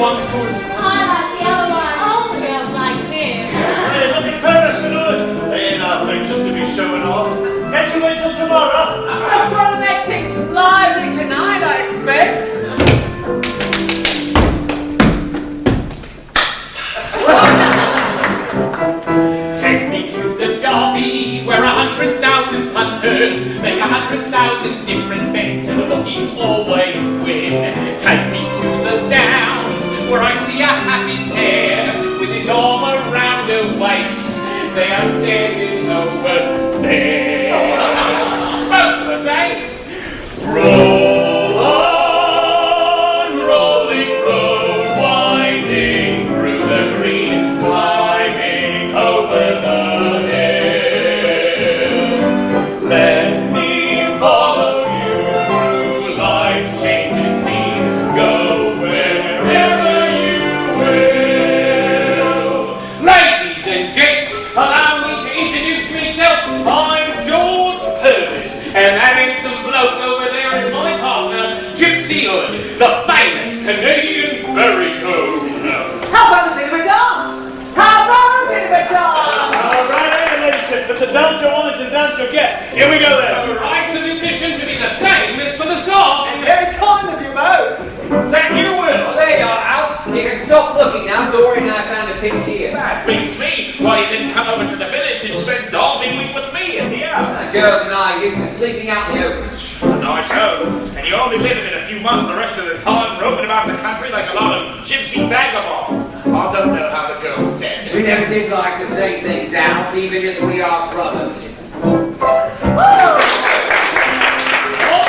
one's good. I like the other one. All the girls like him. Hey, look at Paris and Hood. They ain't nothing just to be showing off. Can't you wait till tomorrow? I'm trying to make things lively tonight, I expect. Take me to the derby where 100,000 punters make 100,000 different bets and the bookies always win. Take me to the downs where I see a happy pair with his arm around her waist. They are standing over there. Both of us, eh? Roll on, rolling road, winding through the green, climbing over the hill. Let me follow you through life's changing scene. Go wherever you will. Ladies and gents, allow me to introduce myself. I'm George Purvis, and that handsome bloke over there is my partner, Gypsy Hood, the famous Canadian baritone. How about a bit of a dance? How about a bit of a dance? All right, hey, ladyship, but the dance you want, it's the dance you'll get. Here we go then. The rights of admission to be the same as for the song. Very kind of you both. That you will. Oh, there you are, Al. You can stop looking now. Dory and I found a pitch here. That beats me. Why you didn't come over to the village and spend Derby week with me in here? The girls and I are used to sleeping out in the open. Nice home. And you only living in a few months, the rest of the time roving about the country like a lot of gypsy vagabonds. I don't know how the girls stand it. We never did like the same things, Al, even if we are brothers. All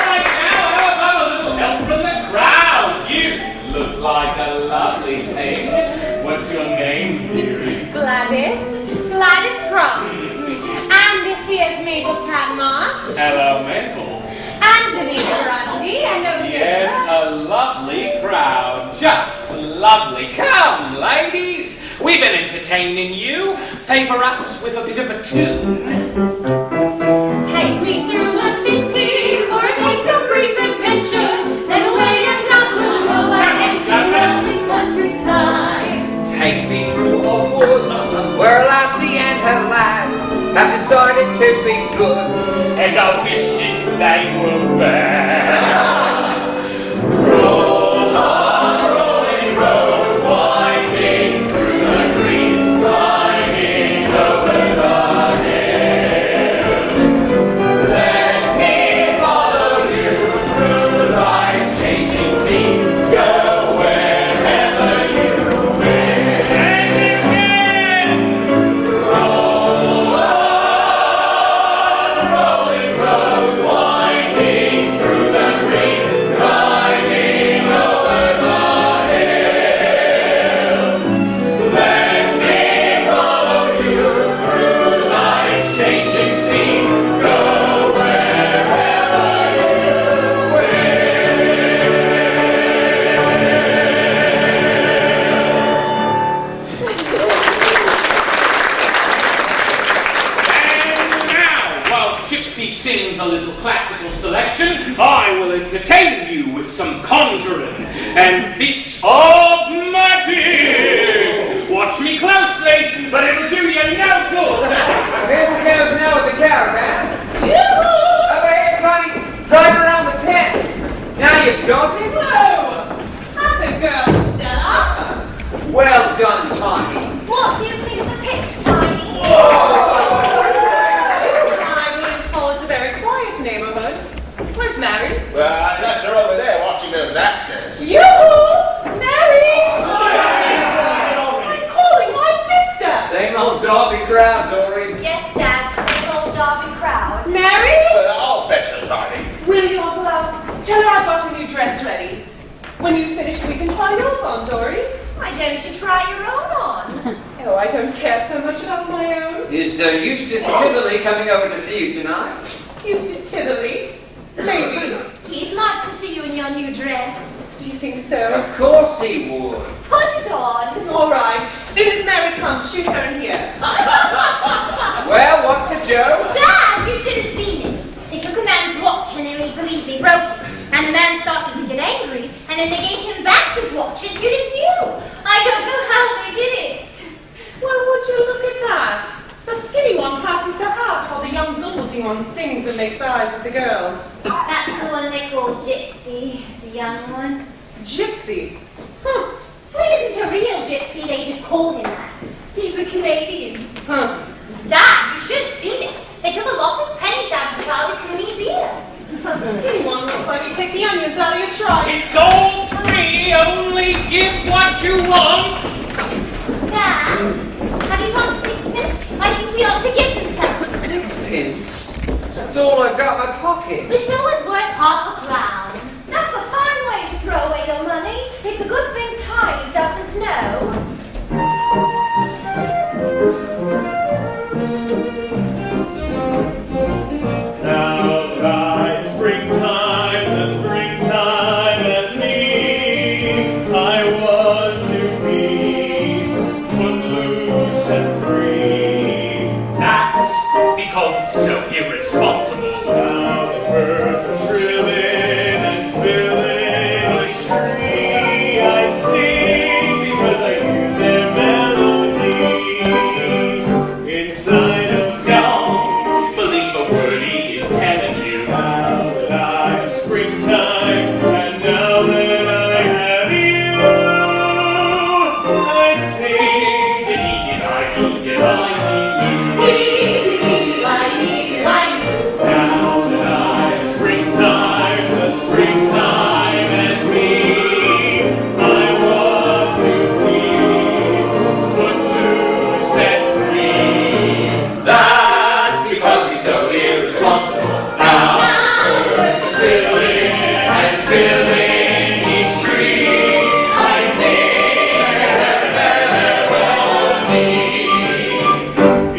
right, now, how about a little help from the crowd? You look like a lovely thing. What's your name, dearie? Gladys Crumb. And this here's Mabel Tadmarsh. Hello, Mabel. And Denise Rusty. And over Yes, a lovely crowd. Just lovely. Come, ladies. We've been entertaining you. Favor us with a bit of a tune. Take me through a city for a taste of brief adventure. Then away and down we'll go and enter rolling countryside. Take me through a wood where Lassie and her lad have decided to be good. And I'm wishing they were bad. Roll on, rolling road, winding through the green, climbing over the hill. Let me follow you through life's changing scene. Go wherever you will. And again, roll on, rolling road, winding through the green, climbing over the hill. Let me follow you through life's changing scene. Go wherever you will. And now, while Gypsy sings a little classical selection, I will entertain you with some conjuring and feats of magic. Watch me closely, but it'll do you no good. Here's the girls now with the caravan. Yoo-hoo! Over here trying to drive around the tent. Now you've got it. Whoa! That's a girl, Stella. Well done, Tiny. What do you think of the pitch, Tiny? I'm being told it's a very quiet neighborhood. Where's Mary? Well, I left her over there watching those actors. Yoo-hoo! Mary! I'm calling my sister. Same old Derby crowd, Dory. Yes, Dad, same old Derby crowd. Mary? I'll fetch her, Tiny. Will you, Uncle Al? Tell her I've got a new dress ready. When you've finished, we can try yours on, Dory. Why don't you try your own on? Oh, I don't care so much about my own. Is Eustace Tivoli coming over to see you tonight? Eustace Tivoli. Maybe. He'd like to see you in your new dress. Do you think so? Of course he would. Put it on. All right. As soon as Mary comes, shoot her in here. Well, what's the joke? Dad, you should have seen it. They took a man's watch and they completely broke it. And the man started to get angry, and then they gave him back his watch as good as new. size of the girls. That's the one they call Gypsy, the young one. Gypsy. Huh. Well, he isn't a real gypsy, they just call him that. He's a Canadian. Huh. Dad, you should have seen it. They took a lot of pennies out of Charlie Cooney's ear. Skinny one looks like you take the onions out of your try. It's all free, only give what you want. Dad, have you got 6 pence? I think we ought to give them some. 6 pence? That's all I've got in my pocket. The show is worth half a crown. That's a fine way to throw away your money. It's a good thing Tiny doesn't know. Now springtime, the springtime as me. I want to be footloose and free. That's because it's so irresponsible. Now the birds are trilling and filling the tree. I sing because I hear their melody inside of me. Don't believe a word he is telling you. Now that I am springtime, and now that I have you, I sing. Now that I am springtime, the springtime as me, I want to be footloose and free. That's because he's so irresponsible. Now birds are trilling and filling each tree. I sing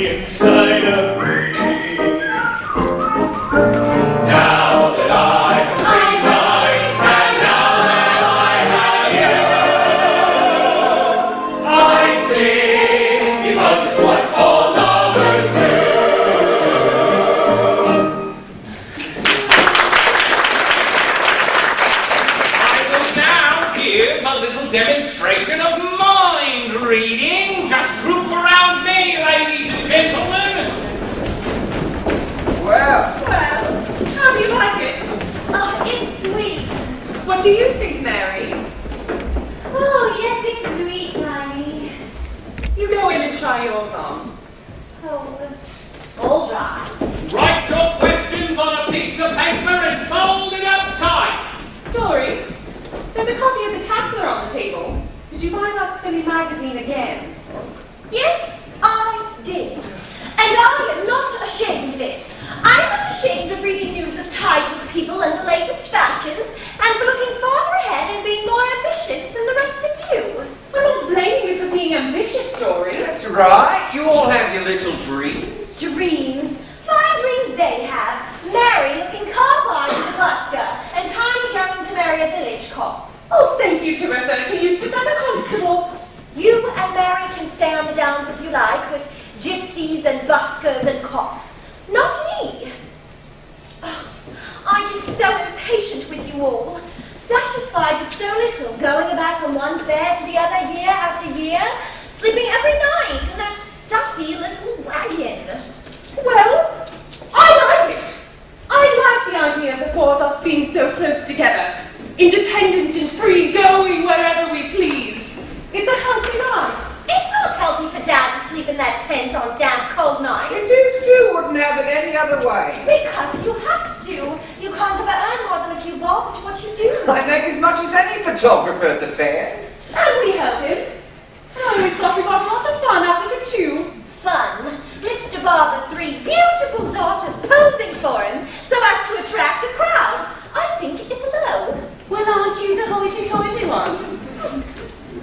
Inside of me. now that I am springtime, and now that I have you, I sing because it's what all lovers do. I will now give a little demonstration of mind reading. Just group around me, ladies and gentlemen. Well, Well, how do you like it? Oh, it's sweet. What do you think, Mary? Oh, yes, it's sweet, Tiny. You go in and try yours on. Oh, all right. Write your questions on a piece of paper and fold it up tight. Dory, there's a copy of the Tatler on the table. Did you buy that silly magazine again? Yes, I did. And I am not ashamed of it. I'm not ashamed of reading news of titled people and the latest fashions, and for looking farther ahead and being more ambitious than the rest of you. I'm not blaming you for being ambitious, Dory. that's right. You all have your little dreams. Dreams. Fine dreams they have. Mary looking car-blind as a busker, and Tiny going to marry a village cop. Oh, thank you to refer to Eustace as a constable. You and Mary can stay on the downs if you like, with gypsies and buskers and cops. Not me. Oh, I get so impatient with you all. Satisfied with so little, going about from one fair to the other year after year, sleeping every night in that stuffy little wagon. Well, I like it. I like the idea of the four of us being so close together, independent and free, going wherever we please. It's a healthy life. It's not healthy for Dad to sleep in that tent on damp, cold nights. It is too. Wouldn't have it any other way. Because you have to. You can't ever earn more than if you walked what you do. I make as much as any photographer at the fairs. And we held him. And I always thought we got a lot of fun out of it too. Fun. Mr. Barber's 3 beautiful daughters posing for him so as to attract a crowd. I think it's low. Well, aren't you the hoity-toity one?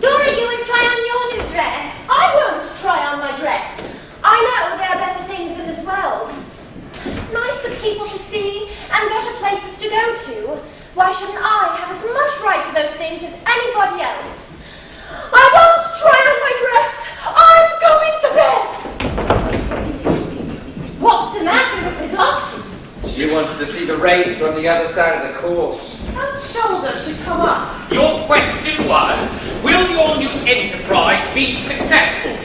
Dora, you would try on your new dress. I won't try on my dress. I know there are better things in this world. Nicer people to see and better places to go to. Why shouldn't I have as much right to those things as anybody else? I won't try on my dress. I'm going to bed. What's the matter with the doctors? She wants to see the race from the other side of the course. That shoulder should come up. Your question was, will your new enterprise be successful?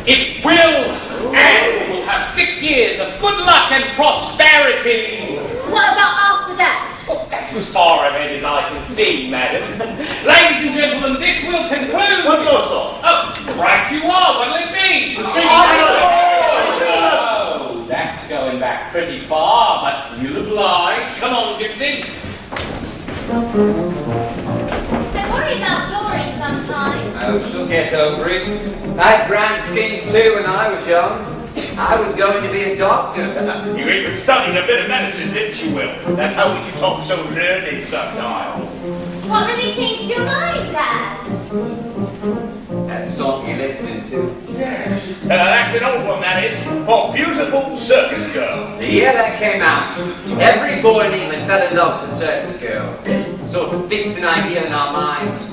It will, and we'll have 6 years of good luck and prosperity. What about after that? Oh, that's as far ahead as I can see, madam. Ladies and gentlemen, this will conclude. One more song. Oh, right you are. What'll it be? Oh, that's going back pretty far, but you'll oblige. Come on, Gypsy. I worry about Dory sometimes. Oh, she'll get over it. I had grand schemes too when I was young. I was going to be a doctor. You even studied a bit of medicine, didn't you, Will? That's how we can talk so learned sometimes. What really changed your mind, Dad? That song you're listening to. Yes. That's an old one, that is. For Beautiful Circus Girl. The year that came out, every boy in England fell in love with the circus girl. Sort of fixed an idea in our minds.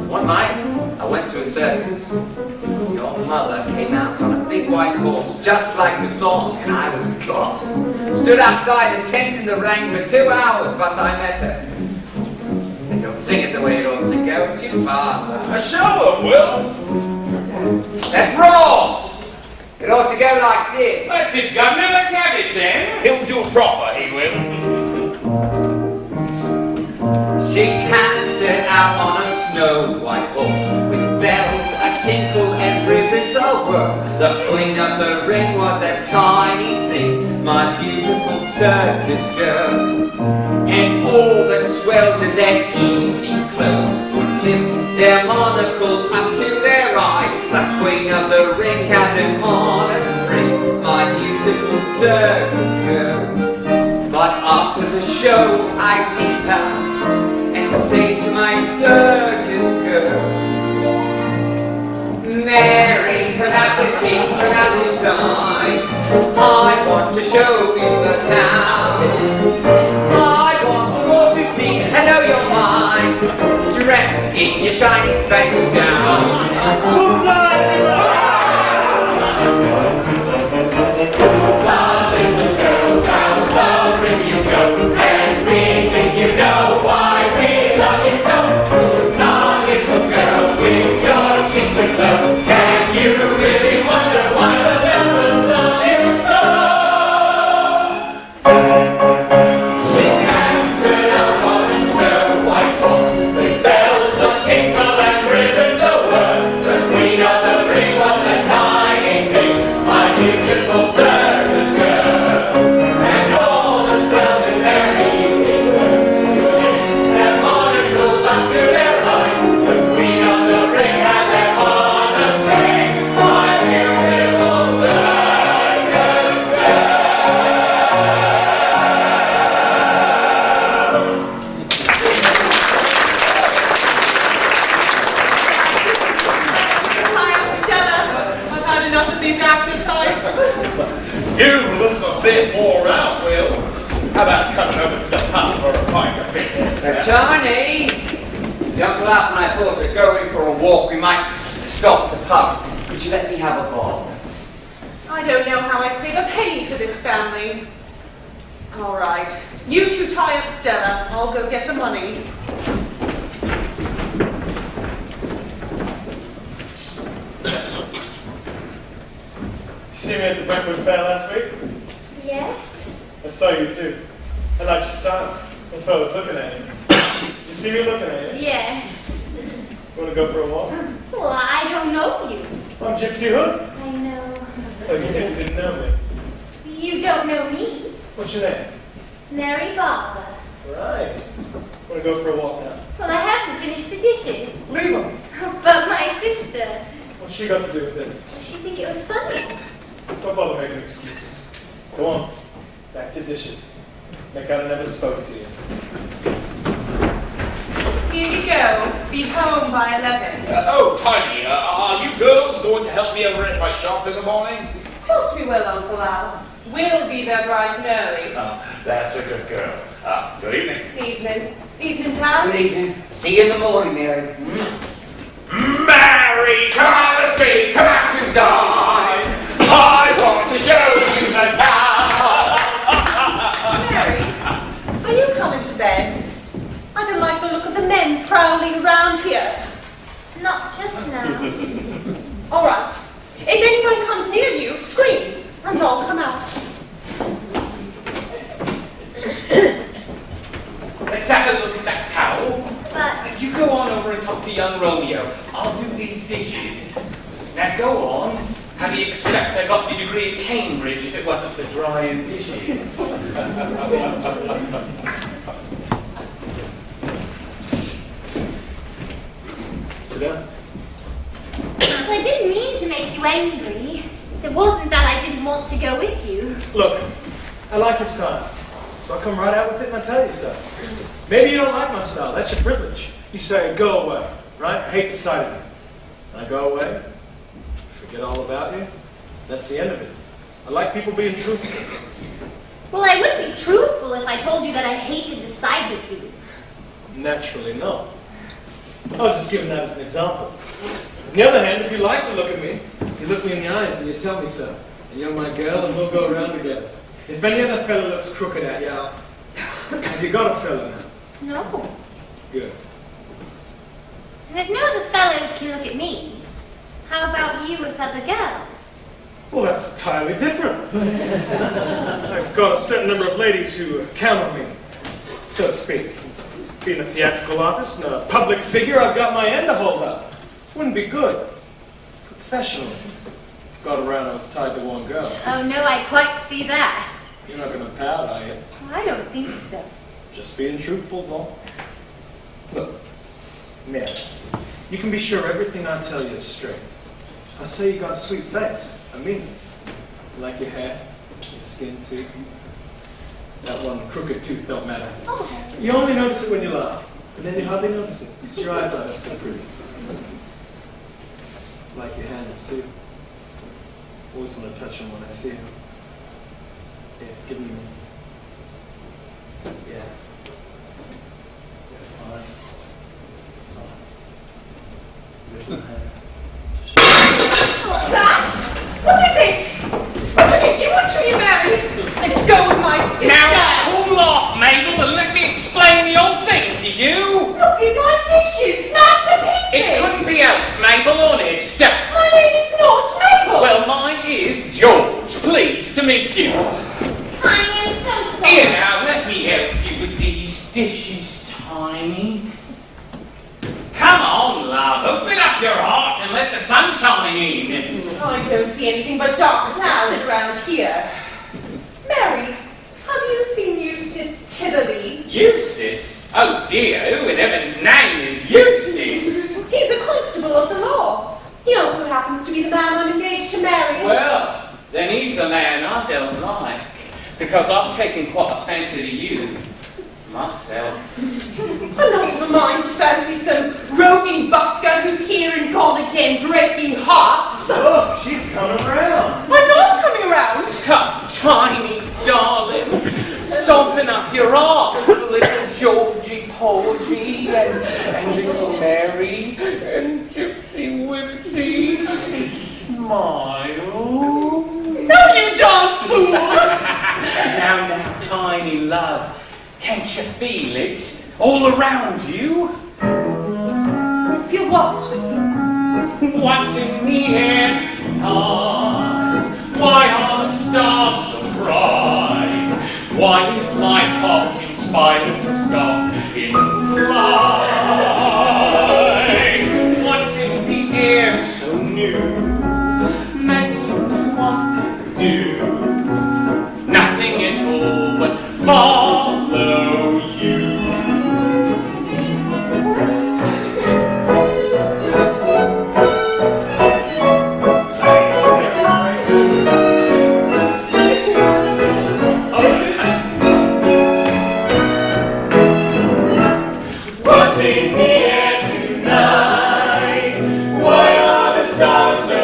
One night, I went to a circus. Your mother came out on a big white horse, just like the song, and I was caught. Stood outside a tent in the rain for 2 hours, but I met her. They don't sing it the way it ought to go, it's too fast. Show them, Will. Let's roll! It ought to go like this. That's it, Governor. Let's have it then. He'll do it proper, he will. She cantered out on a snow-white horse with bells a-tinkle and ribbons a-whirl. The queen of the ring was a tiny thing, my beautiful circus girl. And all the swells in their evening clothes would lift their monocles up to their eyes. The queen of the ring had them on a string, my beautiful circus girl. But after the show I'd meet her and say to my circus girl, Mary, come out with me, come out and dine. I want to show you the town. I want you all to see and know you're mine, dressed in your shiny spangled gown. Darling little girl, how darling you go, and we think you know why we love you so. Now, little girl, with your cheeks aglow, can you really wonder why the members love you so? She cantered out on a snow-white horse, with bells a-tinkle and ribbons a-whirl. The queen of the ring was a tiny thing, my beautiful circus girl. And all the swells in their evening clothes would lift their monocles up to their eyes. The queen of the ring had them on a string, my beautiful circus girl. Hi, I'm Stella. I've had enough of these actor types. You look a bit wore out, Will. How about coming over to the pub for a pint of business? Tony! The Uncle Alf and I thought of going for a walk. We might stop at the pub. Could you let me have a bob? I don't know how I save a penny for this family. All right. You two tie up Stella. I'll go get the money. You see me at the Brentwood Fair last week? Yes. I saw you too. I liked your style. That's why I was looking at you. You see me looking at you? Yes. Want to go for a walk? Well, I don't know you. I'm Gypsy Hood. I know. Oh, you said you didn't know me. You don't know me. What's your name? Mary Barber. Right. Want to go for a walk now? Well, I haven't finished the dishes. Leave them. But my sister, What's she got to do with it? she think it was funny. Don't bother making excuses. Go on. Back to dishes. Make out I never spoke to you. Here you go. Be home by 11. Oh, Tiny, are you girls going to help me over at my shop in the morning? Of course we will, Uncle Al. We'll be there bright and early. That's a good girl. Good evening. Evening. Evening, Tad. Good evening. See you in the morning, Mary. Mary, come out with me, come out to dine. I want to show you the town. Mary, are you coming to bed? I don't like the look of the men prowling around here. Not just now. All right. If anyone comes near you, scream, and I'll come out. You go on over and talk to young Romeo. I'll do these dishes. Now go on. How do you expect I got the degree at Cambridge if it wasn't for drying dishes? Sit down. Well, I didn't mean to make you angry. It wasn't that I didn't want to go with you. Look, I like your style. So I come right out with it and I tell you so. Maybe you don't like my style. That's your privilege. You say, go away, right? I hate the sight of you. And I go away, forget all about you. That's the end of it. I like people being truthful. Well, I wouldn't be truthful if I told you that I hated the sight of you. Naturally, no. I was just giving that as an example. On the other hand, if you like to look at me, you look me in the eyes and you tell me so. And you're my girl and we'll go around together. If any other fella looks crooked at you, have you got a fella now? No. Good. And if no other fellows can look at me, how about you with other girls? Well, that's entirely different. I've got a certain number of ladies who count on me, so to speak. Being a theatrical artist and a public figure, I've got my end to hold up. Wouldn't be good. Professionally. Got around, I was tied to one girl. Oh, no, I quite see that. You're not going to pout, are you? I don't think so. Just being truthful's all. Look, Mary, you can be sure everything I tell you is straight. I say you got a sweet face. I mean it. I like your hair, your skin too. That one crooked tooth don't matter. Oh. You only notice it when you laugh, and then you hardly notice it. It's your eyes aren't so pretty. I like your hands too. Always want to touch them when I see them. Yeah, give me one. Yes. Yeah, fine. Soft. Little hands. That? What is it? What do you do? What do you marry? Let's go with my sister. Now, cool off, Mabel, and let me explain the whole thing to you. Look at my dishes, smashed to pieces. It couldn't be helped, Mabel, honest. My name is not Mabel. Well, mine is George. Pleased to meet you. I am so sorry. Here now, let me help you with these dishes, Tiny. Come on, love, open up your heart and let the sun shine in. I don't see anything but dark clouds around here. Mary, have you seen Eustace Tivoli? Eustace? Oh dear, who in heaven's name is Eustace? He's a constable of the law. He also happens to be the man I'm engaged to marry. Well, then he's a man I don't like, because I've taken quite a fancy to you, myself. I'm not of a mind to fancy some roving busker who's here and gone again, breaking hearts. Oh, she's coming around. I'm not coming around. Come, Tiny darling, soften up your heart for little Georgie Porgy and little Mary and Gypsy Whipsy. Smile. No, you darn fool! Now, Tiny love, can't you feel it all around you? Feel what? What's in the air tonight? Why are the stars so bright? Why is my heart inspired to start in flight? What's in the air so new? Making me want to do nothing at all but follow you. What's in the air tonight? Why are the stars so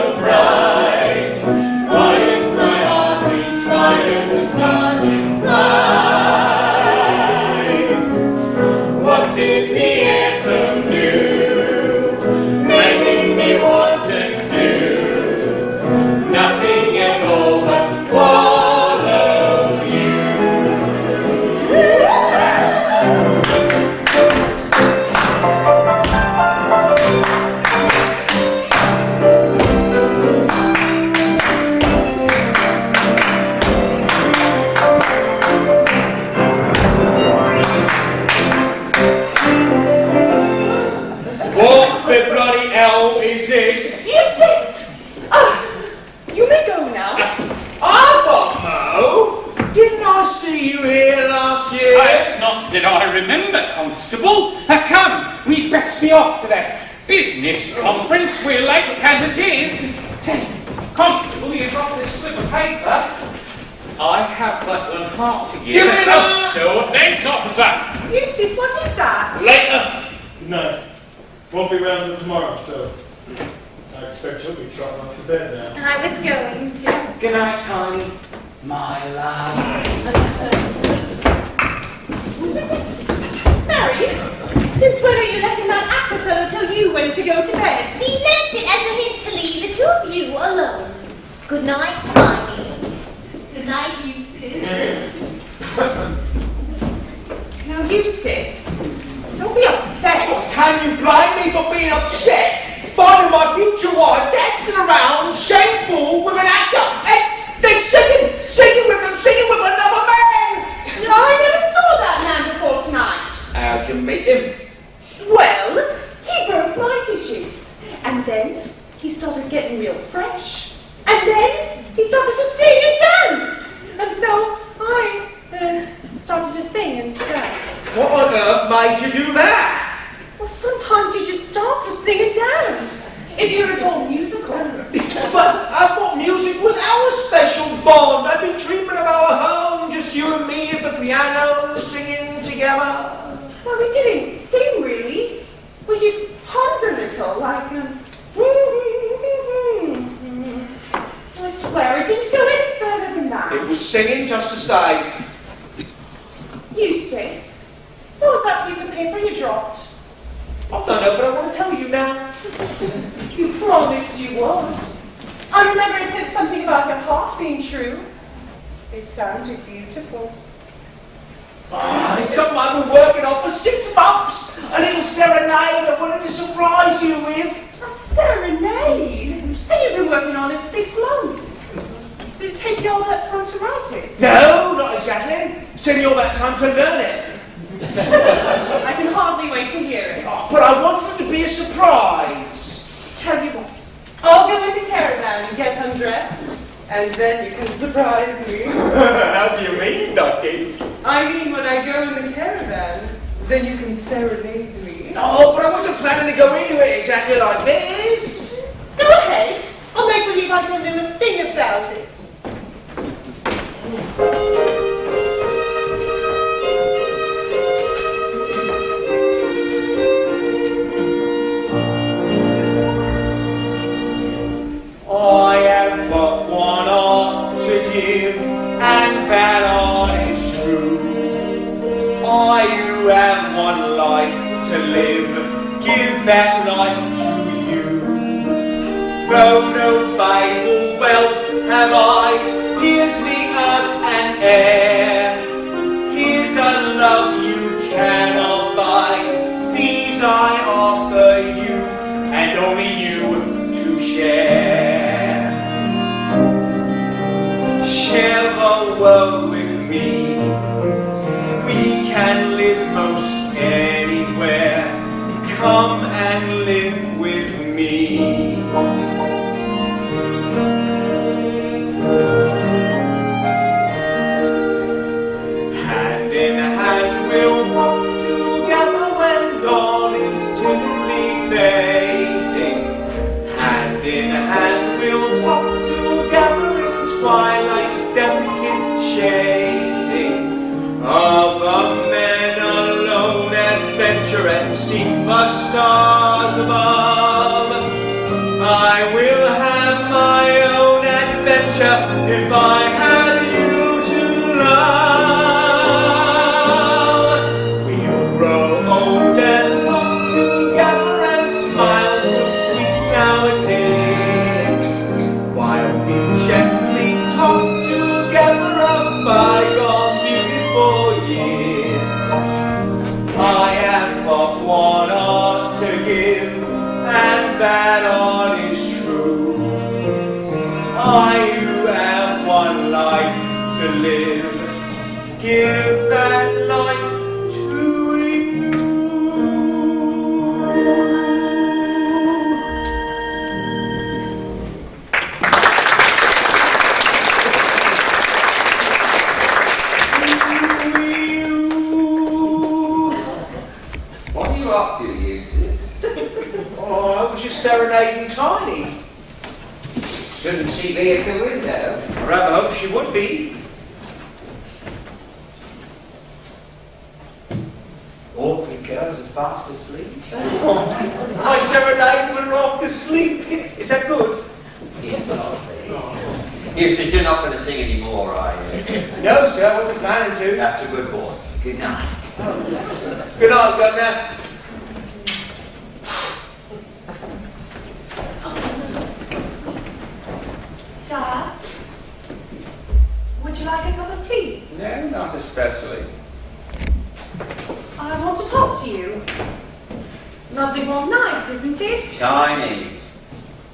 hell is this? Eustace! You may go now. Arthur Moe? Didn't I see you here last year? Not that I remember, Constable. Come, we'd best be off to that business conference. We're late as it is. Say, Constable, you dropped this slip of paper. I have but one heart to give. Give it up! No, thanks, officer. Eustace, what is that? Later. Good night. Won't be around till tomorrow, so I expect you'll be trotting off to bed now. I was going to. Good night, Connie. My love. Mary, since when are you letting that actor fellow tell you when to go to bed? He meant it as a hint to leave the two of you alone. Good night, Tiny. Good night, Eustace. Now, Eustace, don't be upset. Can you blame me for being upset? Finding my future wife dancing around, shameful with an actor, and then singing with another man! No, I never saw that man before tonight. How'd you meet him? Well, he broke my dishes, and then he started getting real fresh, and then he started to sing and dance, and so I started to sing and dance. What on earth made you do that? Well, sometimes you just start to sing and dance, if you're at all musical. But I thought music was our special bond. I've been dreaming of our home, just you and me at the piano, singing together. Well, we didn't sing, really. We just hummed a little, like, I swear, it didn't go any further than that. It was singing just the same. Eustace, what was that piece of paper you dropped? I don't know, but I want to tell you now. You promised you would. I remember it said something about your heart being true. It sounded beautiful. It's something I've been working on for 6 months. A little serenade I wanted to surprise you with. A serenade? And you've been working on it 6 months. Did it take you all that time to write it? No, not exactly. It's taken you all that time to learn it. I can hardly wait to hear it. Oh, but I wanted it to be a surprise. Tell you what, I'll go in the caravan and get undressed, and then you can surprise me. How do you mean, Ducky? I mean, when I go in the caravan, then you can serenade me. No, but I wasn't planning to go into it exactly like this. Go ahead. I'll make believe I don't know a thing about it. I have but one art to give, and that art is true. I who have one life to live, give that life to you. Though no fable wealth have I, here's the earth and air. Here's a love you cannot buy, these I offer you, and only you to share. Share the world with me. We can live most anywhere. Come and live with me. Hand in hand we'll walk together when dawn is timidly fading. Hand in hand we'll talk together in twilight's delicate shading. Of a men alone adventure and seek the stars above. I will have my own adventure if I have you to love. We'll grow old and walk together and smiles will sweeten our tears, while we gently talk together of bygone beautiful years. I have but one art to give, and that art is true. I who have one life to live, give that life to you. Lady Tiny. Shouldn't she be at the window? I rather hope she would be. All three girls are fast asleep. I serenade when rocked to sleep. Is that good? It's lovely. You said you're not going to sing any more, are you? No, sir, I wasn't planning to. That's a good boy. Good night. Good night, Governor. Charles, would you like a cup of tea? No, not especially. I want to talk to you. Lovely warm night, isn't it? Tiny,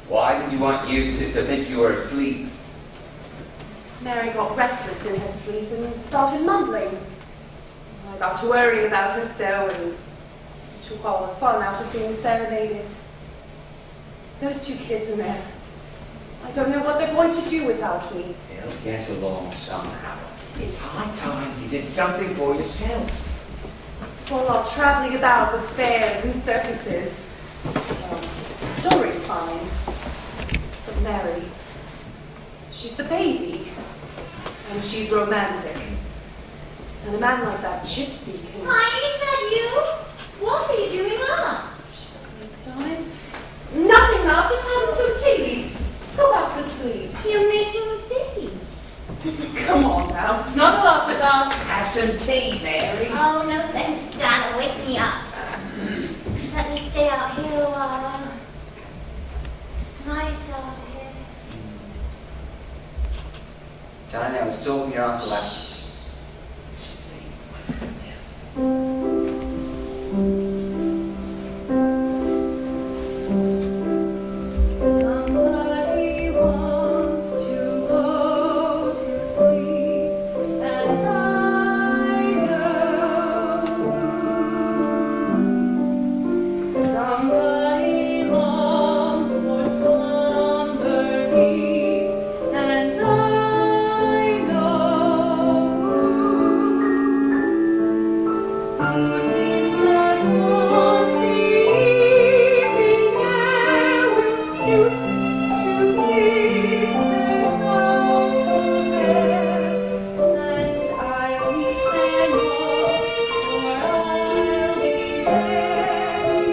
why did you want Eustace to think you were asleep? Mary got restless in her sleep and started mumbling. I got to worrying about her so and took all the fun out of being serenaded. Those two kids in there, I don't know what they're going to do without me. They'll get along somehow. It's high time you did something for yourself. All while traveling about with fairs and circuses. Jewelry's fine. But Mary, she's the baby. And she's romantic. And a man like that gypsy can... Hi, is that you? What are you doing up? She's died. Nothing, love. Just having some tea. Go back to sleep. You're making tea. Come on now. Snuggle up with us. Have some tea, Mary. Oh, no thanks, Dad. Wake me up. Just let me stay out here a while. It's nice out here. Tiny, I was talking to your uncle last. Somebody wants to go to sleep, and I know. Somebody longs for slumber deep, and I know. Evenings that want the evening air will stoop to please their tops of air, and I'll meet them all, for I'll be there to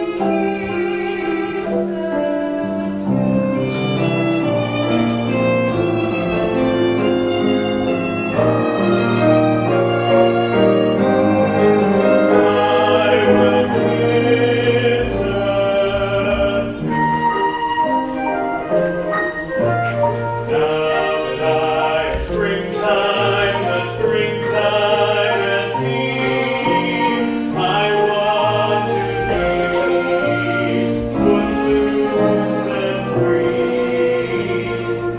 kiss her I will kiss her too. Now that I am springtime, the springtime has been. I want to be footloose and free.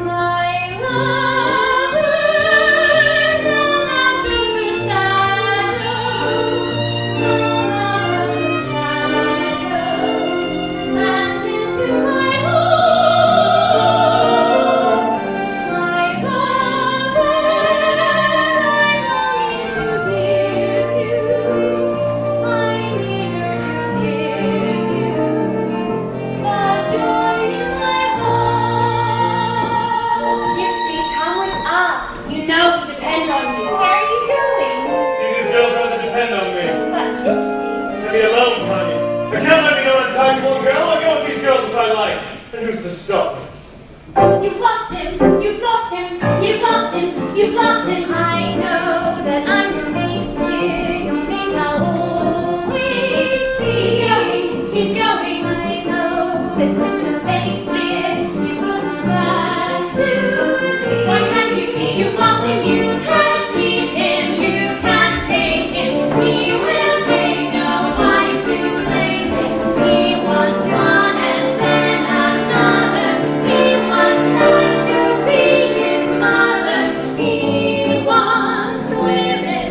My lover, come out of the shadow, and into my home. My lover, I'm longing to give you, I'm eager to give you the joy in my heart. Gypsy, come with us. You know we depend on you. Where are you going? See, these girls rather depend on me. But Gypsy. Leave me alone, Connie. I can't let me know how to talk to one girl. I'll go with these girls if I like. And who's to stop me? You've lost him, you've lost him, you've lost him, you've lost him. I know that I'm your mate, dear, your mate I'll always be. He's going, I know that sooner or late, dear, you will come back to me. Why can't you see you've lost him, you can't keep him, you can't take him. He will take no one to claim him. He wants one and then another. He wants none to be his mother. He wants women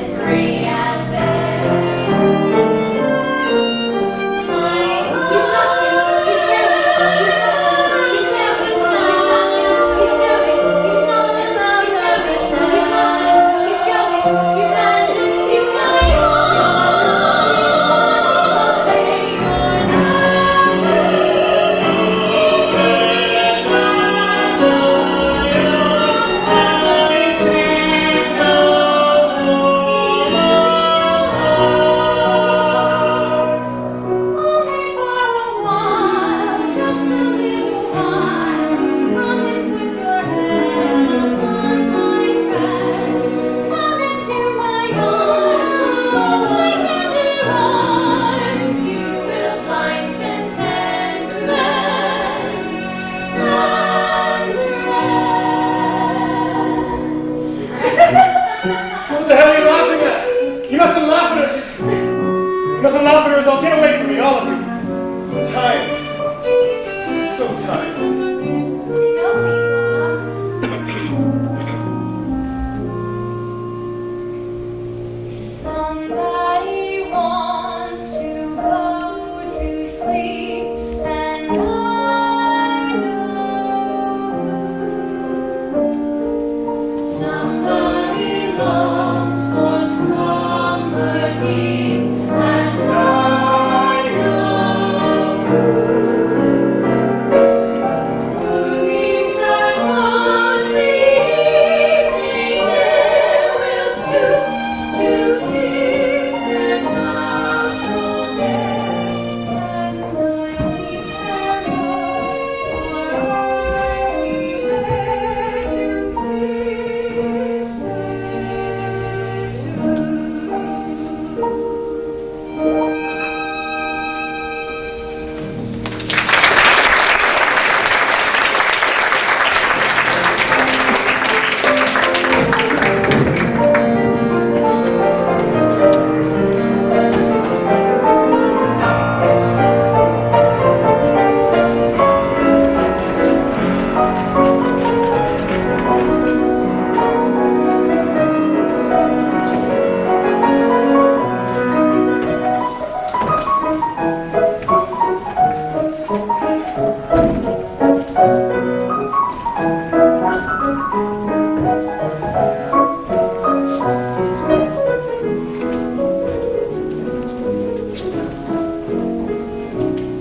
Doesn't laugh at her, I'll get away from me, all of you. I'm tired. I'm so tired. Somebody wants to go to sleep, and I know somebody longs for slumber deep, and I know who dreams that once the evening air will stoop to kiss and hustle there, and night and all for I be there to kiss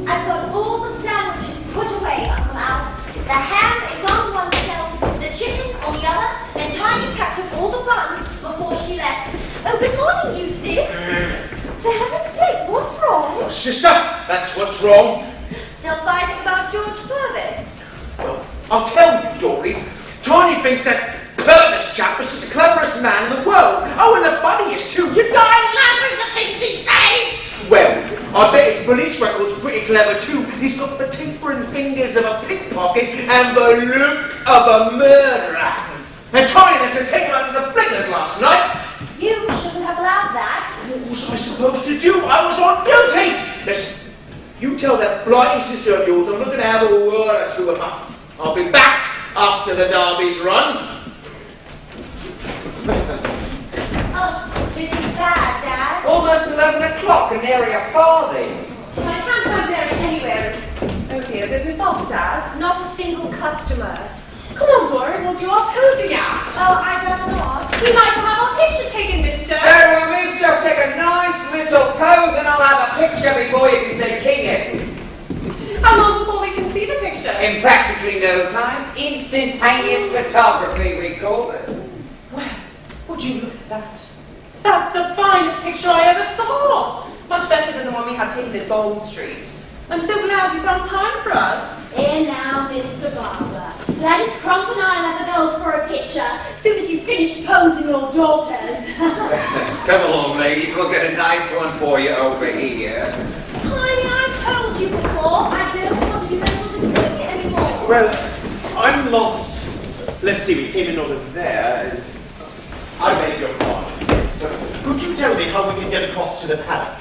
I've got all the sandwiches put away, Uncle Al. The ham is on one shelf, the chicken on the other, and Tiny packed up all the buns before she left. Oh, good morning, Eustace. For heaven's sake, what's wrong? Oh, sister, that's what's wrong. Still fighting about George Purvis? Well, I'll tell you, Dory. Tiny thinks that Purvis chap is just the cleverest man in the world. Oh, and the funniest too. You die laughing at the things he says. Well, I bet his police record's pretty clever too. He's got the tapering fingers of a pickpocket and the look of a murderer. And Tiny had to take him out to the flingers last night. You shouldn't have allowed that. What was I supposed to do? I was on duty. Listen, you tell that flying sister of yours I'm looking to have a word or two with her. I'll be back after the derby's run. Oh, this is bad, Dad. Almost 11 o'clock and nary a farthing. I can't find Mary anywhere. Oh dear, business off, Dad. Not a single customer. Come on, Dory, we'll do our posing act. Oh, I'd rather not. We might have our picture taken, mister. Oh, well, miss, just take a nice little pose and I'll have a picture before you can say king it. How long before we can see the picture? In practically no time, instantaneous photography, we call it. Well, would you look at that? That's the finest picture I ever saw. Much better than the one we had taken at Bond Street. I'm so glad you found time for us. Here now, Mr. Barber. Gladys Crump and I'll have a go for a picture, soon as you've finished posing your daughters. Come along, ladies, we'll get a nice one for you over here. Tiny, I told you before, I don't want to do that sort of thing anymore. Well, I'm lost. Let's see, we came in over there. I beg your pardon, yes, but could you tell me how we can get across to the paddock?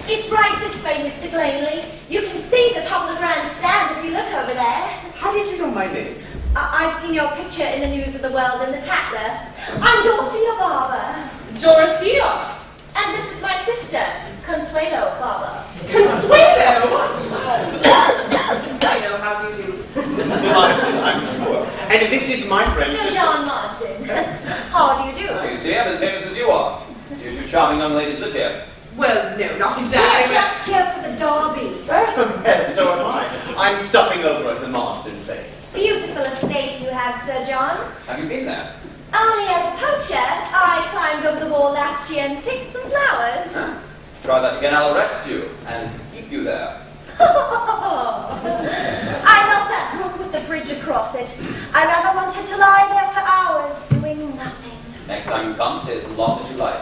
It's right this way, Mr. Glaney. You can see the top of the grandstand if you look over there. How did you know my name? I've seen your picture in the News of the World and the Tatler. I'm Dorothea Barber. Dorothea. And this is my sister, Consuelo Barber. Consuelo. Consuelo, how do you do? Delighted, I'm sure. And this is my friend. Sir John Marsden. How do you do? You see, I'm as famous as you are. You two charming young ladies live here. Well, no, not We're exactly. just here for the derby. Well, so am I. I'm stopping over at the Marsden place. Beautiful estate you have, Sir John. Have you been there? Only as a poacher, I climbed over the wall last year and picked some flowers. Huh? Try that again, I'll arrest you and keep you there. I love that brook with the bridge across it. I rather wanted to lie there for hours doing nothing. Next time you come, stay as long as you like.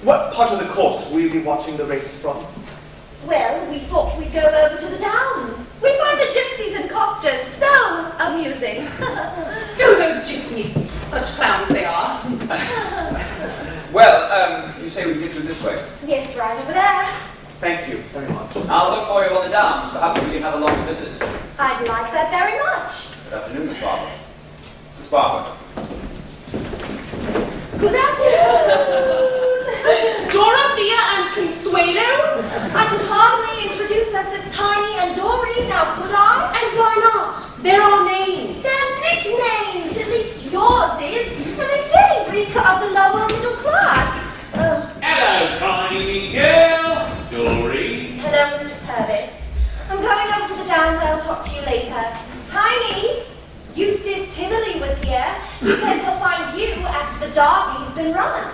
What part of the course will you be watching the race from? Well, we thought we'd go over to the Downs. We find the gypsies and costers so amusing. Oh, those gypsies. Such clowns they are. Well, you say we get through this way. Yes, right over there. Thank you very much. I'll look for you on the downs. Perhaps we can have a long visit. I'd like that very much. Good afternoon, Miss Barber. Miss Barber. Good afternoon. Dorothea and Consuelo? I could hardly introduce us as Tiny and Dory, now could I? And why not? They're our names. They're nicknames, at least yours is, and they're very weak of the lower middle class. Hello, Tiny girl. Dory. Hello, Mr. Purvis. I'm going over to the downs. I'll talk to you later. Tiny, Eustace Tivoli was here. He says he'll find you after the derby's been run.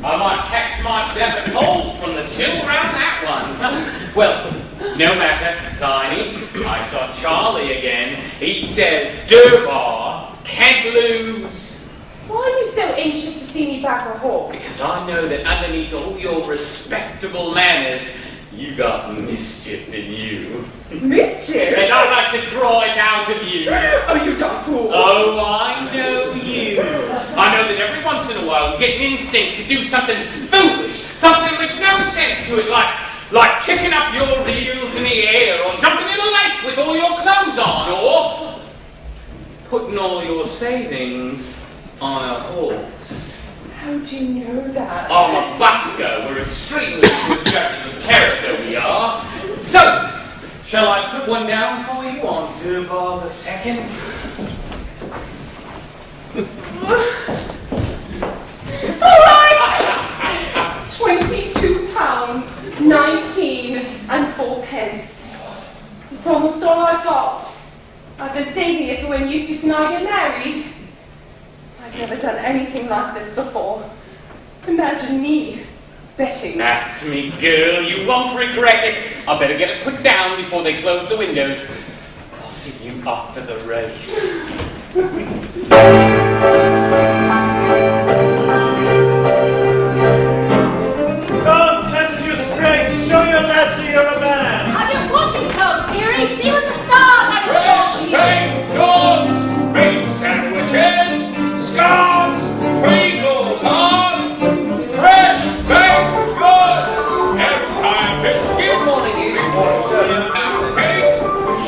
I might catch my death of cold from the chill round that one. Well, no matter, Tiny. I saw Charlie again. He says Durbar can't lose. Why are you so anxious to see me back a horse? Because I know that underneath all your respectable manners, you got mischief in you. Mischief? And I like to draw it out of you. Oh, you dumb fool. Oh, I know you. I know that every once in a while you get an instinct to do something foolish, something with no sense to it, like kicking up your heels in the air, or jumping in a lake with all your clothes on, or putting all your savings on a horse. How do you know that? I'm a busker. We're extremely good judges of character, we are. So, shall I put one down for you on Durbar the Second? All right! £22, 19 and 4 pence. It's almost all I've got. I've been saving it for when Eustace and I get married. I've never done anything like this before. Imagine me betting. That's me, girl. You won't regret it. I better get it put down before they close the windows. I'll see you after the race. Come, test your strength. Show your lassie you're a man. Have your fortune told, dearie. See what the stars have in store for you. Baked goods, baked sandwiches, scones, Pringles on, fresh baked goods, Empire biscuits. Good morning, you. Cake,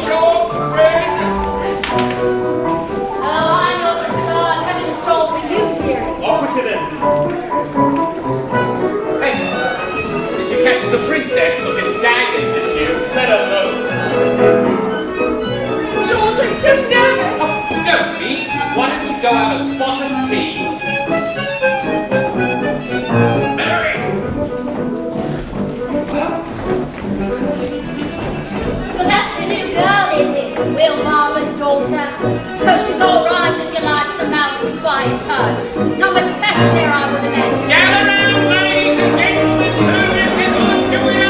shortbread. Oh, I know what the stars have in store for you, dearie. Off with it then. Hey, did you catch the princess looking daggers at you? Let her know. George, I'm so nervous. Oh, don't be. Why don't you go have a spot of tea? Mary! So that's your new girl, is it? Will Marver's daughter. Oh, she's all right if you like the mousy quiet tone. Not much passion there, I would imagine. Gather round, ladies and gentlemen, who is it on doing a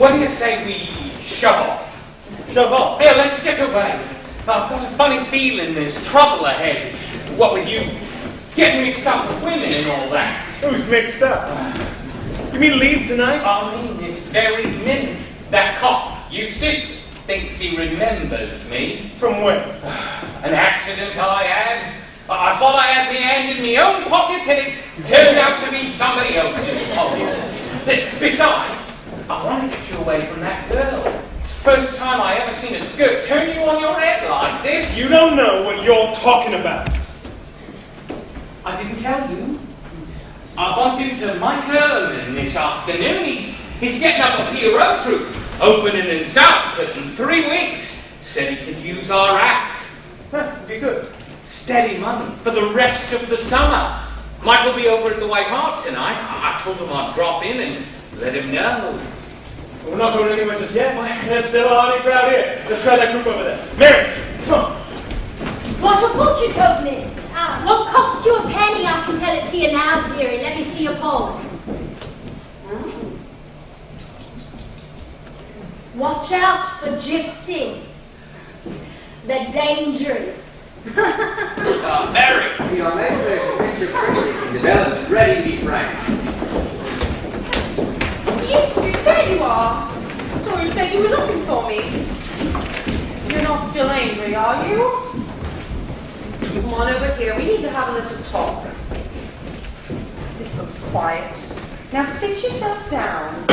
What do you say we shove off? Shove off. Here, let's get away. I've got a funny feeling there's trouble ahead. What with you getting mixed up with women and all that. Who's mixed up? You mean leave tonight? I mean, this very minute. That cop, Eustace, thinks he remembers me. From when? An accident I had. I thought I had my hand in my own pocket and it turned out to be somebody else's pocket. Besides, I want to get you away from that girl. It's the first time I ever seen a skirt turn you on your head like this. You don't know what you're talking about. I didn't tell you. I bumped into Mike Erman this afternoon. He's getting up a PRO troupe, opening in Southport in 3 weeks. Said he could use our act. Be good. Steady money for the rest of the summer. Mike will be over at the White Hart tonight. I told him I'd drop in and let him know. We're not going anywhere just yet. There's still a hardy crowd here. Let's try that group over there. Mary, come on. What a fortune told, miss. What cost you a penny? I can tell it to you now, dearie. Let me see your poem. Watch out for gypsies. They're dangerous. Mary! Your name is Picture Printing Development. Ready to be frank. Eustace, there you are. Doris said you were looking for me. You're not still angry, are you? Come on over here. We need to have a little talk. This looks quiet. Now sit yourself down.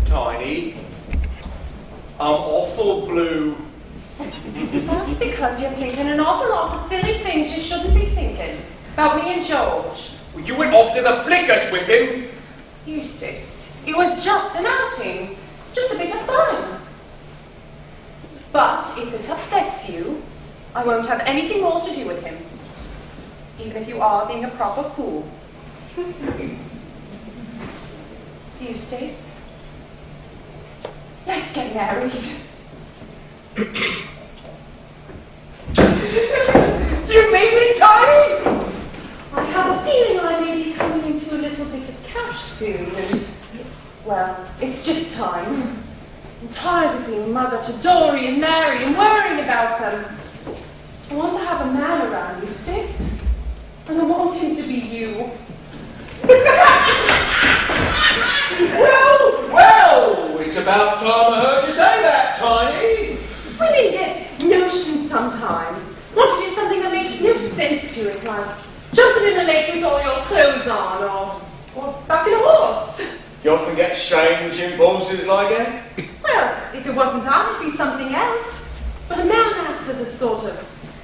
Tiny, I'm awful blue. That's because you're thinking an awful lot of silly things you shouldn't be thinking. About me and George. You went off to the flickers with him. Eustace, it was just an outing. Just a bit of fun. But if it upsets you, I won't have anything more to do with him. Even if you are being a proper fool. Eustace, let's get married. Do you mean me, Tiny? I have a feeling I may be coming into a little bit of cash soon, and, well, it's just time. I'm tired of being mother to Dory and Mary and worrying about them. I want to have a man around, Eustace, and I want him to be you. Well, it's about time I heard you say that, Tiny. Women get notions sometimes. Want to do something that makes no sense to it, like jumping in the lake with all your clothes on, or backing a horse. You often get strange impulses like that? Well, if it wasn't that, it'd be something else. But a man acts as a sort of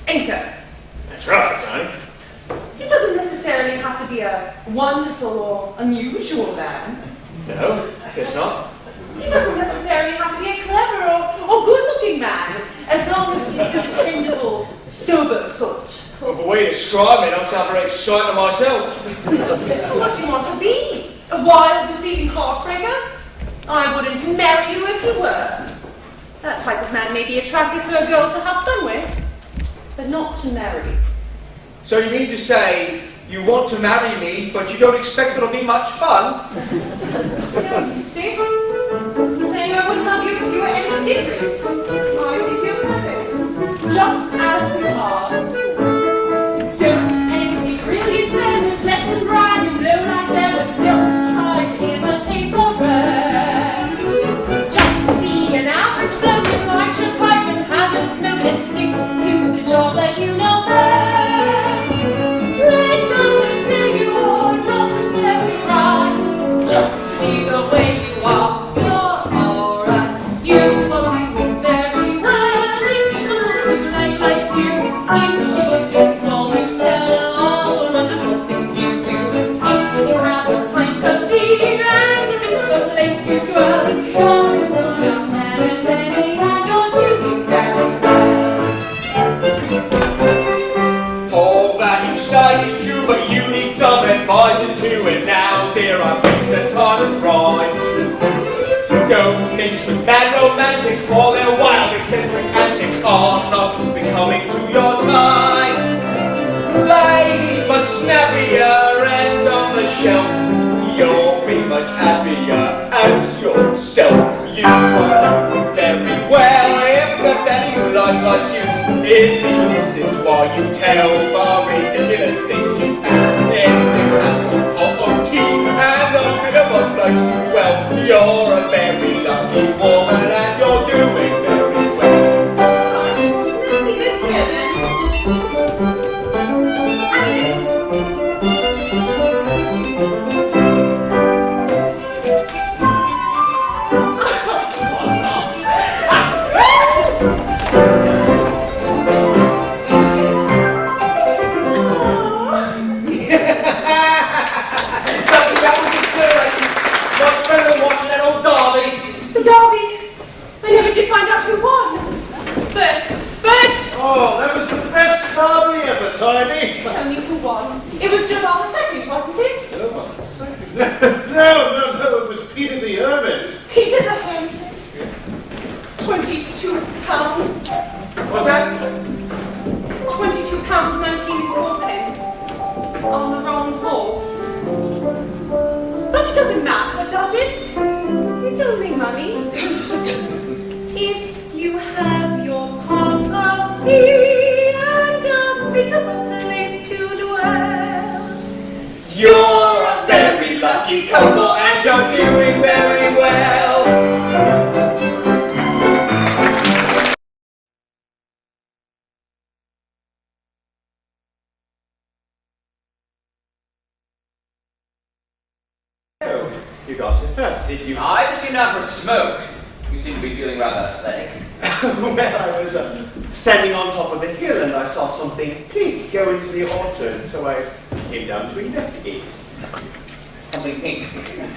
anchor. That's right, Tiny. He doesn't necessarily have to be a wonderful or unusual man. No, I guess not. He doesn't necessarily have to be a clever or good-looking man, as long as he's the dependable, sober sort. Well, the way you describe it, I'm sound very excited myself. What do you want to be? A wild, deceiving horsebreaker? I wouldn't marry you if you were. That type of man may be attractive for a girl to have fun with, but not to marry. So you mean to say you want to marry me, but you don't expect it'll be much fun? No, you see? Saying I wouldn't love you if you were any different. I think you're perfect. Just as you are. Don't envy brilliant fellas, let them ride and blow like bellows. Don't try to imitate the rest. Just be an average floating, light your pipe and have a smoke and stick to the job that you know best. Let others say you are not very right. Just be the way you are. You're alright. You are doing very well. If you like you, if she listens while you tell all the wonderful things you do. If you have a pint of beer and a bit of a place to dwell, you're as good a man as any, and you're doing very well. All that you say is true, but you need some advising too. And now, dear, I think the time is right. Don't mix with bad romantics, for their wild, eccentric antics are not becoming to your type. Ladies much snappier and on the shelf, you'll be much happier as yourself. You will do very well if the daddy you likes you. If he listens while you tell the ridiculous things you do. If you have a cup of tea and a bit of a place to dwell, you're a very lucky woman and you're doing very well. Let's see this here then. Alice. Something that was exhilarating. Much better than watching that old derby. The derby. I never did find out who won. Bert. Oh, that was the best derby ever, Tiny. Tell me who won. It was July the 2nd, wasn't No, it was Peter the Hermit. Peter the Hermit. £22. What's that? £22.19 on the wrong horse. But it doesn't matter, does it? It's only money. If you have your pot of tea and a bit of a place to dwell, You're a very lucky couple and you're doing very well. Oh, you got here first, did you? I just came down for a smoke. You seem to be feeling rather athletic. Well, I was standing on top of a hill and I saw something pink go into the orchard, so I came down to investigate. Something pink.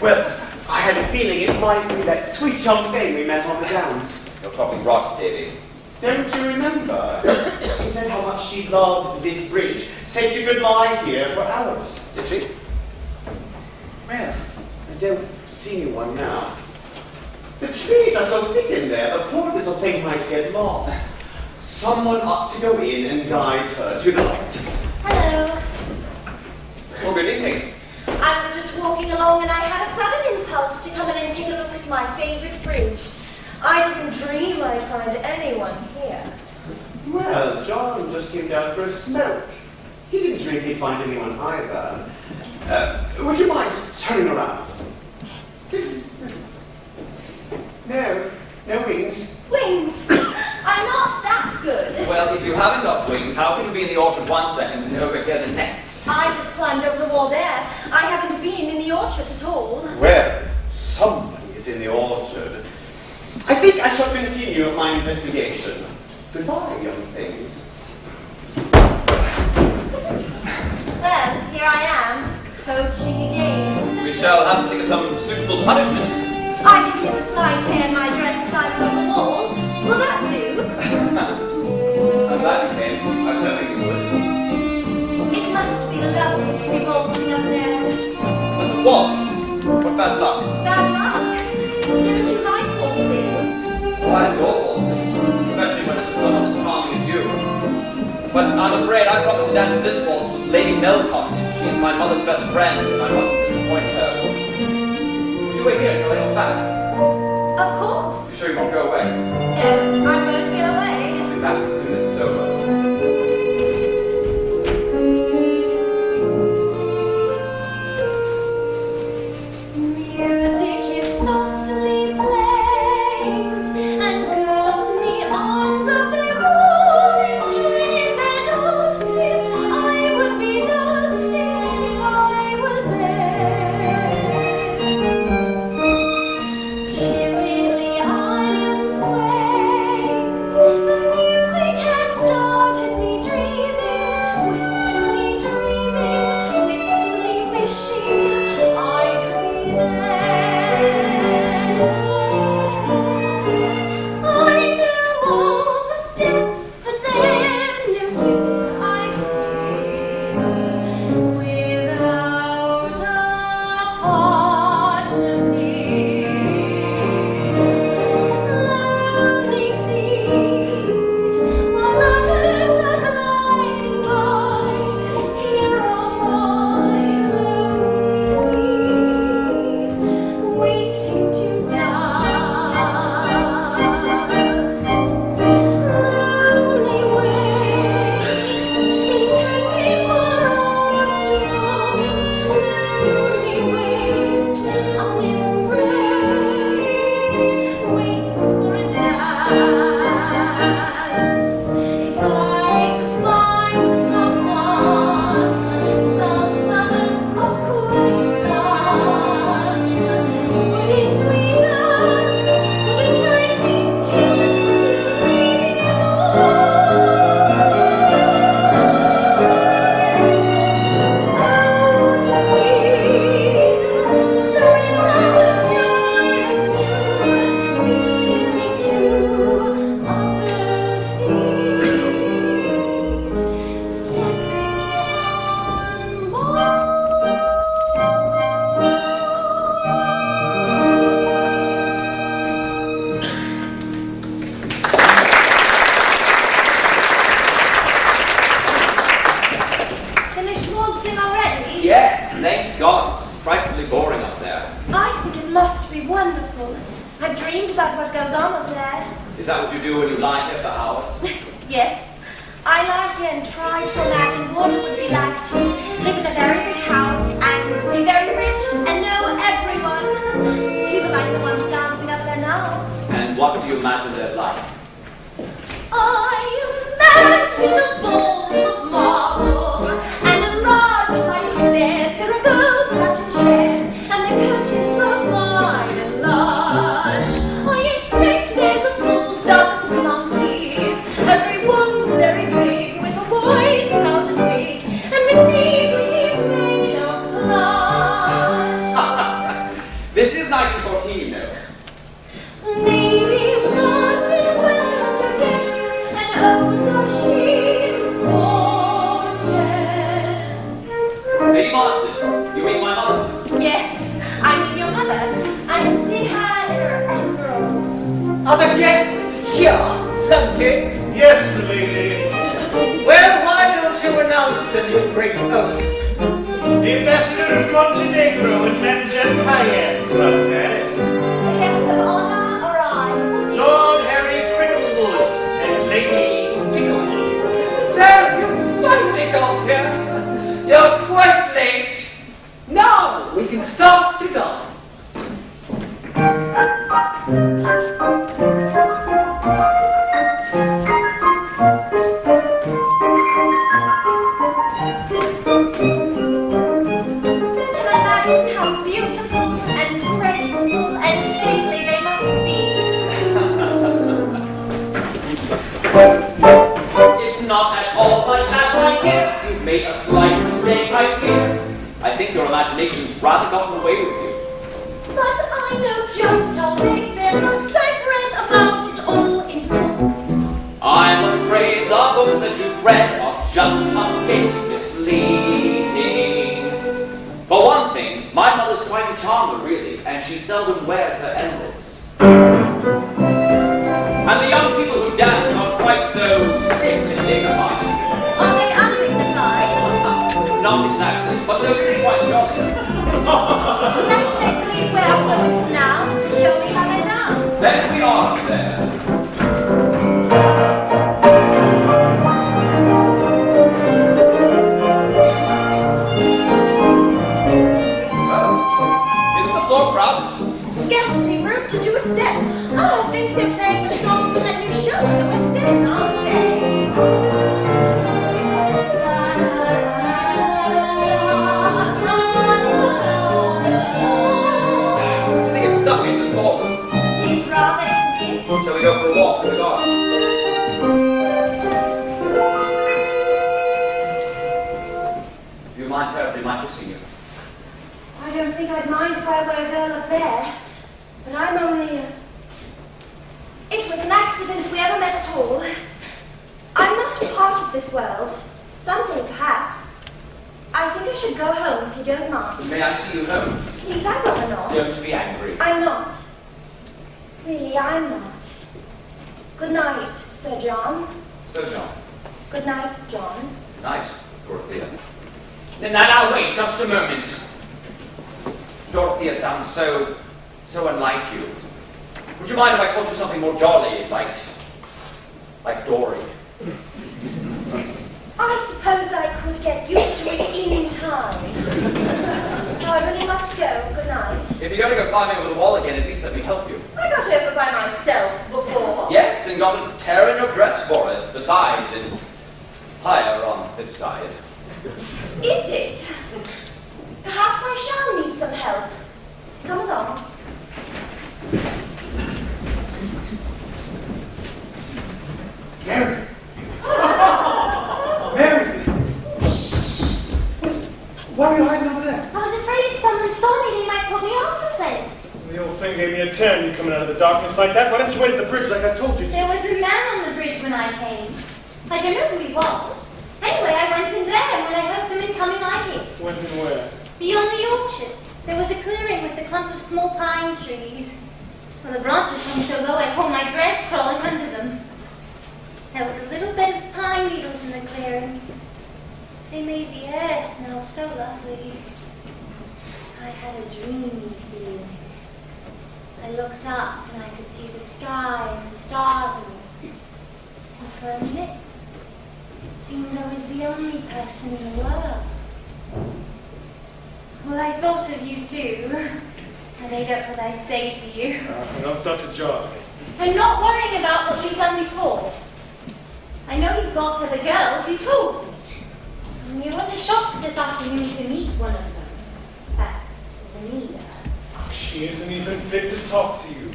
Well, I had a feeling it might be that sweet champagne we met on the downs. You're talking rot, Davy. Don't you remember? She said how much she loved this bridge. Said she could lie here for hours. Did she? Well, I don't see anyone now. The trees are so thick in there, the poor little thing might get lost. Someone ought to go in and guide her to the light. Hello. Well, good evening. I was just walking along and I had a sudden impulse to come in and take a look at my favourite bridge. I didn't dream I'd find anyone here. Well, John just came down for a smoke. He didn't dream he'd find anyone either. Would you mind turning around? No wings. Wings! I'm not that good. Well, if you haven't got wings, how can you be in the orchard one second and over here the next? I just climbed over the wall there. I haven't been in the orchard at all. Well, somebody is in the orchard. I think I shall continue my investigation. Goodbye, young things. Well, here I am, coaching again. We shall have to think of some suitable punishment. I did get a slight tear in my dress climbing over the wall. Will that do? I'm glad you came. I was hoping you would. It must be lovely to be waltzing up there. But waltz? What bad luck? Bad luck. Don't you like waltzes? Oh, I adore waltzing, especially when it's with someone as charming as you. But I'm afraid I promised to dance this waltz with Lady Melcott. She's my mother's best friend, and I mustn't disappoint her. Would you wait here until I go back? Of course. You sure you won't go away? No, I'm going to get away. I'll be back as soon as it's over. Music is softly playing, and girls in the arms of their boys join their dances. I would be dancing if I were there. Timidly I am swaying. about what goes on up there. Is that what you do when you lie here for hours? Yes. I lie here and try to imagine what it would be like to live in a very big house and be very rich and know everyone. People like the ones dancing up there now. And what do you imagine they're like? I imagine a ball of marble and a large flight of stairs. There are gold satin chairs and the curtains are wide and large. I expect there's a full dozen flunkies. Everyone's very big with a white powdered wig and with negrigees made of plush. This is 1914, you know. Lady Marston welcomes her guests, and oh, does she gorgeous. Lady Marston, you mean my mother? Yes, I mean your mother. I can see her in her emeralds. Are the guests here, Flunkey? Yes, milady. Well, why don't you announce them, you great oaf? The ambassador of Montenegro and Mademoiselle Cayenne from Paris. The guests of honor arrive. Lord Harry Cricklewood and Lady Ticklewood. So, you finally got here. You're quite late. Now, we can start to dance. Imagine how beautiful and graceful and stately they must be. It's not at all like that, my dear. You've made a slight mistake, I fear. I think your imagination's rather gotten away with you. But I know just how big they're not separate about it all in books. I'm afraid the books that you've read are just a bit misleading. For one thing, my mother's quite a charmer, really, and she seldom wears her emeralds. And the young people who dance aren't quite so stigmatized. Are they undignified? Not exactly, but they're really quite jolly. Let's take the lead where I'm going now. Show me how they dance. Then we are there. Isn't the floor crowded? Scarcely room to do a step. Oh, I think they're playing the song from that new show in the West End, aren't they? Do you think it's stuffy in this ballroom? It's rather, isn't it? Shall we go for a walk in the garden? Do you mind terribly my kissing you? I don't think I'd mind if I were a girl up there. But I'm only a... It was an accident if we ever met at all. I'm not a part of this world. Someday, perhaps. I think I should go home if you don't mind. May I see you home? Please, I'd rather not. Don't be angry. I'm not. Really, I'm not. Good night, Sir John. So, John. Good night, John. Nice, Dorothea. Now, wait, just a moment. Dorothea sounds so unlike you. Would you mind if I called you something more jolly, like Dory? I suppose I could get used to it in time. Now I really must go. Good night. If you're going to go climbing over the wall again, at least let me help you. I got over by myself before. Yes, and got a tear in your dress for it. Besides, it's higher on this side. Is it? Perhaps I shall need some help. Come along. Mary! Mary! Why are you hiding over there? I was afraid if someone saw me, they might put me off the place. The old thing gave me a turn, you coming out of the darkness like that. Why didn't you wait at the bridge like I told you to? There was a man on the bridge when I came. I don't know who he was. Anyway, I went in there, and when I heard someone coming, I hid. When and where? Beyond the orchard, there was a clearing with a clump of small pine trees. Well, the branches hung so low, I caught my dress crawling under them. There was a little bed of pine needles in the clearing. They made the air smell so lovely. I had a dreamy feeling. I looked up and I could see the sky and the stars and for a minute, it seemed I was the only person in the world. Well, I thought of you too. I made up what I'd say to you. And I'll start to jog. I'm not worrying about what you've done before. I know you've got other girls, you told me. And it was a shock this afternoon to meet one of them. That was Anita. She isn't even fit to talk to you.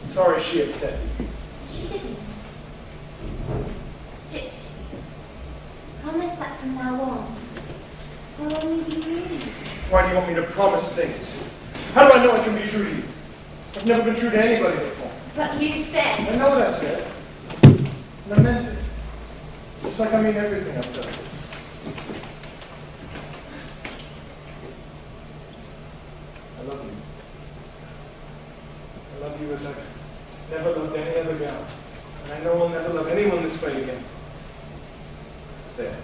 Sorry she upset you. She didn't. Gypsy. Promise that from now on, we'll only be me. Why do you want me to promise things? How do I know I can be true to you? I've never been true to anybody before. But you said... I know what I said. And I meant it. Just like I mean everything I've done. I love you. I love you as I've never loved any other gal. And I know I'll never love anyone this way again. There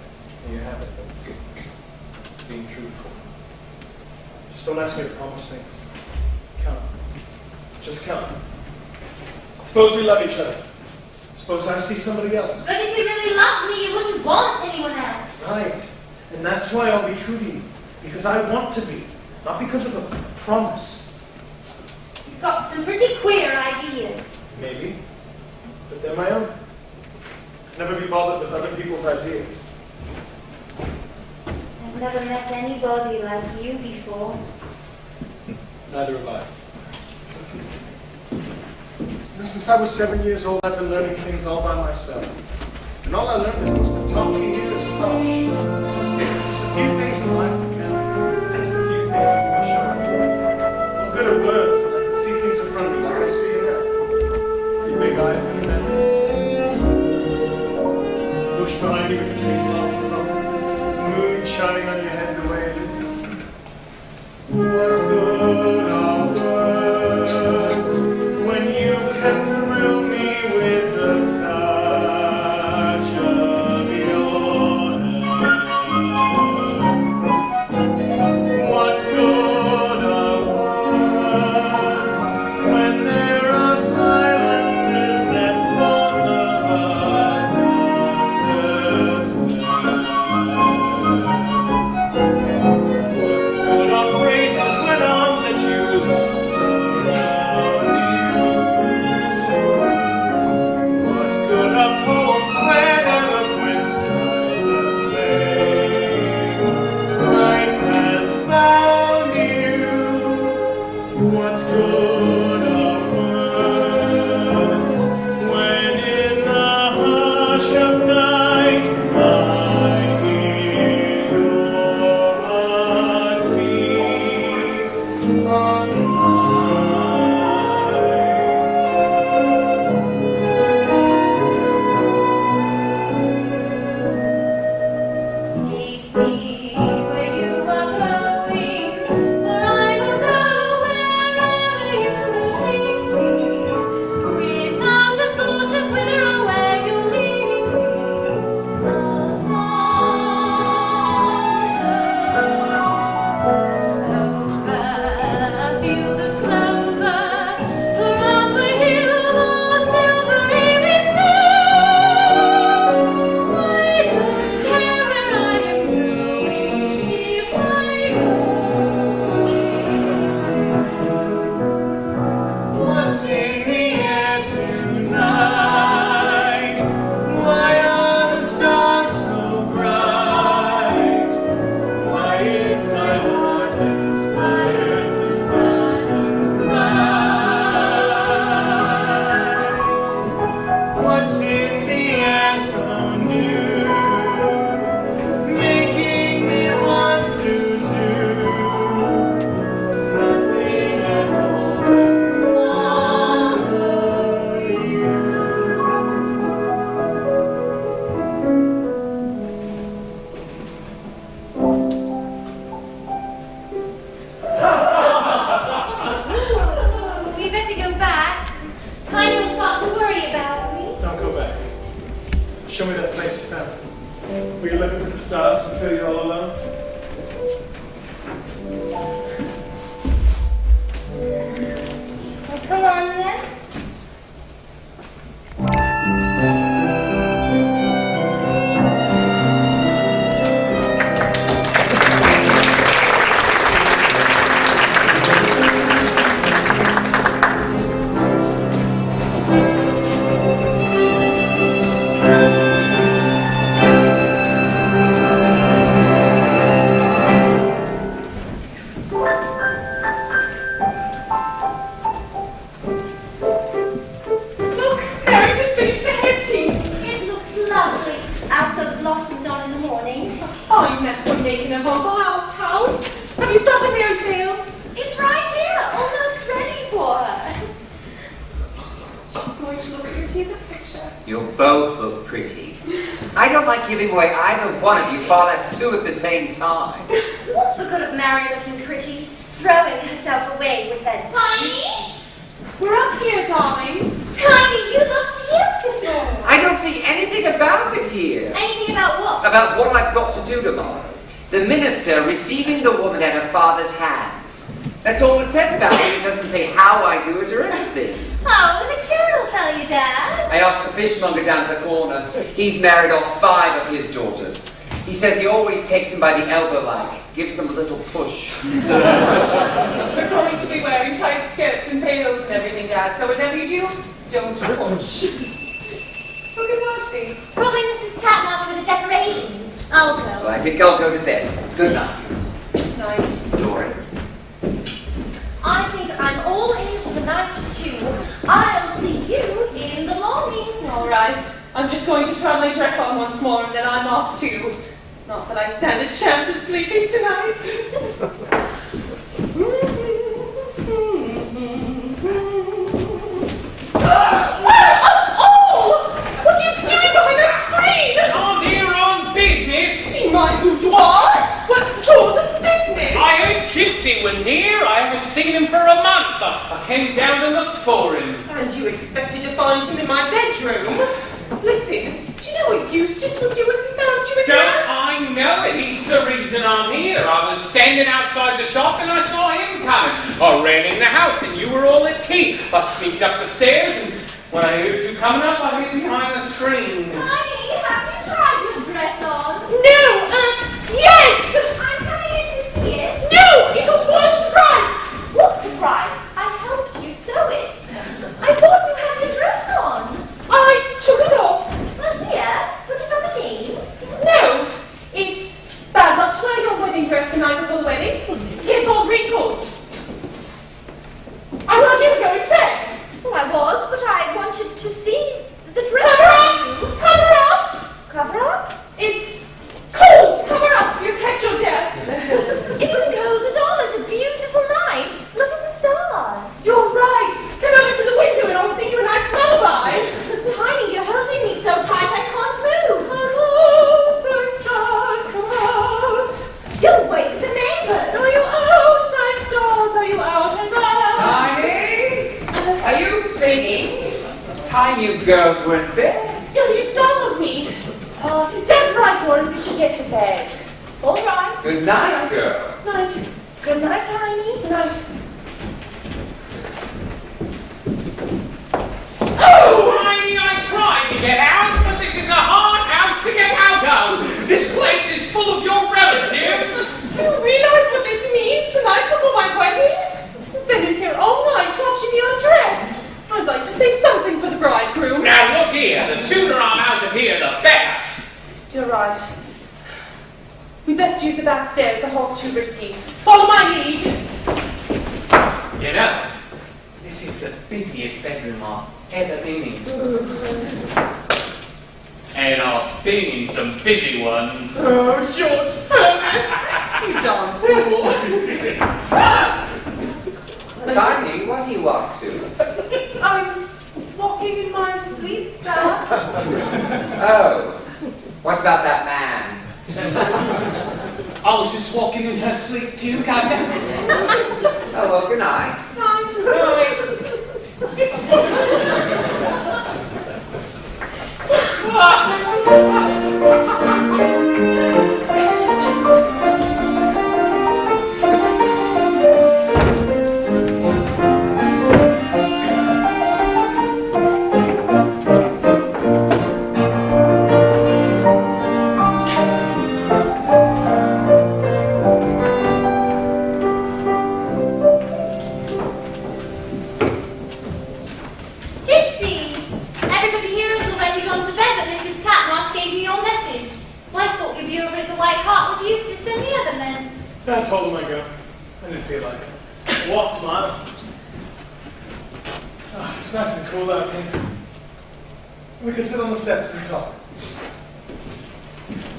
you have it. That's being truthful. Just don't ask me to promise things. Count. Just count. Suppose we love each other. Suppose I see somebody else. But if you really loved me, you wouldn't want anyone else. Right. And that's why I'll be true to you. Because I want to be. Not because of a promise. You've got some pretty queer ideas. Maybe. But they're my own. I'll never be bothered with other people's ideas. I've never met anybody like you before. Neither have I. Since I was 7 years old, I've been learning things all by myself. And all I learned is most the talking is tosh. Just a few things in life that count. A few things that are sure. What good are words when I can see things in front of me like I see you now? Your big eyes looking at me. Bush behind you with your big glasses on. The moon shining on your head the way it is. What good are words when you can thrill me with the touch of your hand? What good are words when there are silences that both of us understand? What good are phrases when arms that you love surround you? What good are poems when eloquence does the same? Life has found you. What good are words when in the hush of night I hear your heartbeat on mine? Take me where you are going, for I will go wherever you will take me, without a thought of whither or where you'll lead me. I'll follow over a field of clover, or up a hill more silvery with dew. I don't care where I am going if I go. What's in the air tonight? Why are the stars so bright? Why is my heart inspired to start and cry? What's in the air so new, making me want to do nothing at all but follow you? We better go back. Tiny will start to worry about me. Don't go back. Show me that place you found. Where you look up at the stars and feel you're all alone. Come on then. Look, Mary just finished the headpiece. It looks lovely. Also blossoms on in the morning. Fine mess we're making of Uncle Al's house. Have you started Mary's mail? It's right here, almost ready for her. She's going to look pretty as a picture. You both look pretty. I don't like giving away either one of you, far less two at the same time. What's the good of Mary looking pretty, throwing herself away with that? Honey? We're up here, darling. Tiny, you look beautiful. I don't see anything about it here. Anything about what? About what I've got to do tomorrow. The minister receiving the woman at her father's hands. That's all it says about it. It doesn't say how I do it or anything. Oh, well, the curate will tell you, Dad. I asked the fishmonger down at the corner. He's married off 5 of his daughters. He says he always takes them by the elbow like, gives them a little push. We're going to be wearing tight skirts and veils and everything, Dad, so whatever you do, don't push. Look at Marcy. Probably Mrs. Tatmarsh for the decorations. I'll Well, go. I think I'll go to bed. Good night. Night. Dory. I think I'm all in for the night too. I'll see you in the morning. All right. I'm just going to try my dress on once more and then I'm off too. Not that I stand a chance of sleeping tonight. What are you doing behind that screen? I'm here on business. My boudoir? What sort of business? I heard Gypsy was here. I haven't seen him for a month. I came down to look for him. And you expected to find him in my bedroom? Listen, do you know what Eustace would do if he found you in Don't there? I know it? He's the reason I'm here. I was standing outside the shop and I saw him coming. I ran in the house and you were all at tea. I sneaked up the stairs and when I heard you coming up, I hid behind the screen. Tiny, have you tried your dress on? No, yes! I'm coming in to see it. No, it was one surprise! What surprise! I helped you sew it. I thought you had your dress on. I took it off. Well, here, put it on again. No, it's bad luck to wear your wedding dress the night before the wedding. It gets all wrinkled. I thought you were going to bed. Well, I was, but I wanted to see the dress. Cover up! Cover up! Cover up? It's cold! Cover up! You catch your death! It isn't cold at all. It's a beautiful night. Look at the stars. You're right! Come over to the window and I'll sing you a nice lullaby! Tiny, you're holding me so tight I can't move. Come out, bright stars, come out! You'll wake the neighbors. Are you out, bright stars? Are you out and about? Honey, are you singing? Time you girls were in bed. You startled me. That's right, Dory. We should get to bed. All right. Good night, girls. Night. Good night, Tiny. Good night. Tiny, I tried to get out, but this is a hard house to get out of. This place is full of your relatives. Do you realize what this means the night before my wedding? You've been in here all night watching me undress. I'd like to say something for the bridegroom. Now look here, the sooner I'm out of here, the better. You're right. We best use the back stairs. The hall's too risky. Follow my lead. You know, this is the busiest bedroom I've ever been in. And I've been in some busy ones. Oh, George Hermes. You darn fool. Tiny, what are you up to? I'm walking in my sleep, Dad. Oh, what about that man? I was just walking in her sleep too, Captain. Oh, well, good night. quite hot with Eustace and the other men. I told him I'd go. I didn't feel like it. Walked miles. Oh, it's nice and cool out here. We could sit on the steps and talk.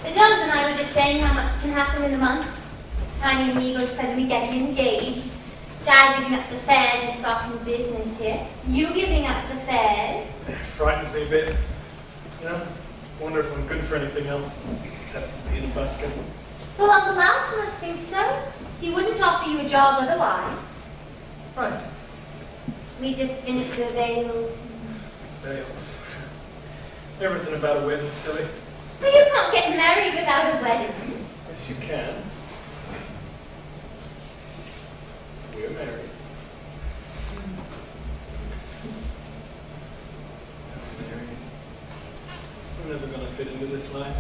The girls and I were just saying how much can happen in a month. Tiny and me both suddenly getting engaged. Dad giving up the fairs and starting business here. You giving up the fairs. It frightens me a bit. You know, wonder if I'm good for anything else except being a busker. Well, Uncle Alf must think so. He wouldn't offer you a job otherwise. Right. We just finished the veils. Veils. Everything about a wedding's silly. But you can't get married without a wedding. Yes, you can. We're married. I'm married. I'm never going to fit into this life.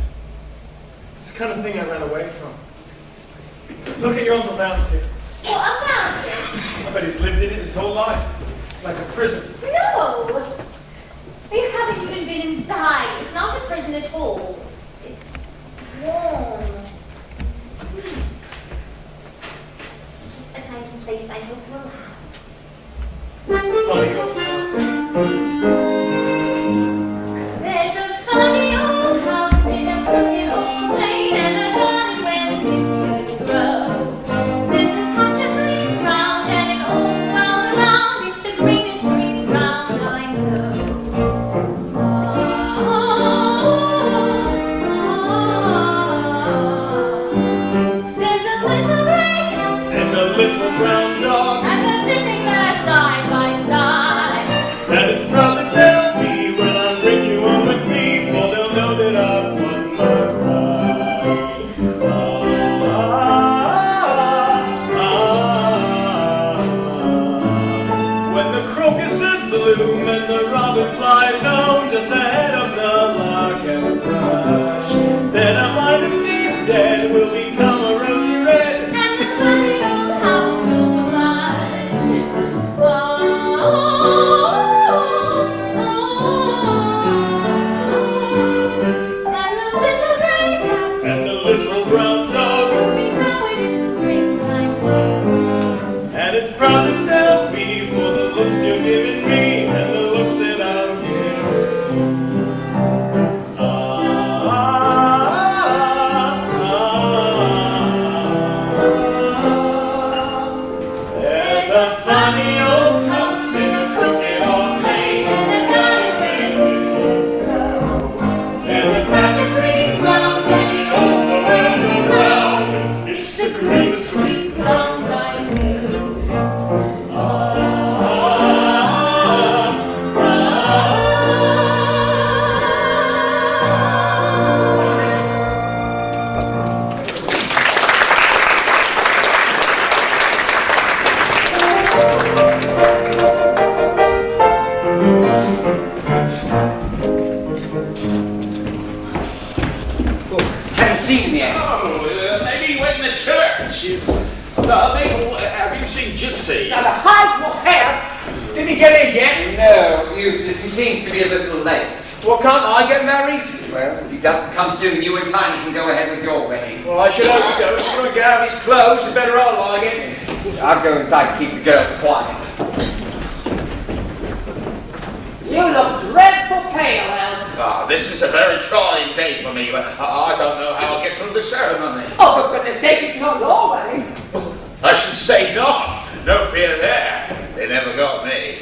It's the kind of thing I ran away from. Look at your uncle's house here. What about it? I bet he's lived in it his whole life. Like a prison. No! You haven't even been inside. It's not a prison at all. It's warm. It's sweet. It's just the kind of place I hope we'll have. Funny old house. There's a funny old house in a crooked old lane and a garden where slippers grow. There's a patch of green ground and an old well around. It's the greenest green ground I know. There's a little gray cat And a little brown dog. and they're sitting there side by side. And it's proud that they'll be when I bring you home with me, for they'll know that I've won my bride. When the crocuses bloom and the robin flies home just ahead of the lark and thrush, then a mind that seemed dead will become a rosy red. And the funny old house will blush. And the little gray cat And the little brown dog. will be knowing it's springtime too. And it's proud that they'll be for the looks you're giving me and the looks that I'm giving you. There's a funny old house in a crooked old lane And a garden where slippers grow. There's a patch of green ground hanging over the ground. It's the greenest green ground I know. Haven't seen him yet. Oh, maybe he went in the church. Mabel, have you seen Gypsy? Now, to hide your hair, Did he get in yet? No, Eustace, he seems to be a little late. Well, can't I get married? Well, if he doesn't come soon, you and Tiny can go ahead with your wedding. Well, I should hope so. He's going to get out of his clothes, the better I'll like it. I'll go inside and keep the girls quiet. you look dreadful pale, Elf. Ah, this is a very trying day for me. I don't know how I'll get through the ceremony. Oh, for goodness sake, it's not your wedding. I should say not. No fear there. They never got me.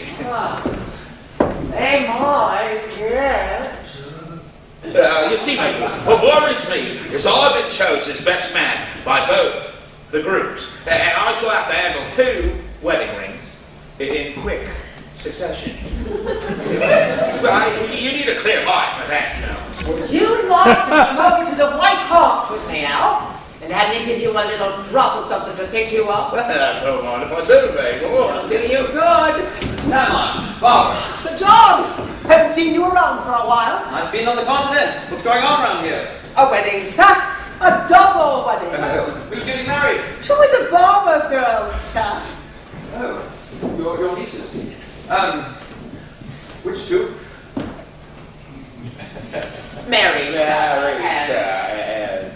They might, yes. You see, what worries me is I've been chosen as best man by both the groups, and I shall have to handle 2 wedding rings in quick succession. Well, you need a clear mind for that, you know. Would you like to come over to the White Hart with me, Al? And have me give you a little drop or something to pick you up? Well, I don't mind if I do, Mabel. It'll do you good. Sam, Barbara, Sir John, haven't seen you around for a while. I've been on the continent. What's going on around here? A wedding, sir. A double wedding. Who's getting married? 2 of the Barber girls, sir. Oh, your nieces. Which 2? Mary, sir. Mary, and- sir.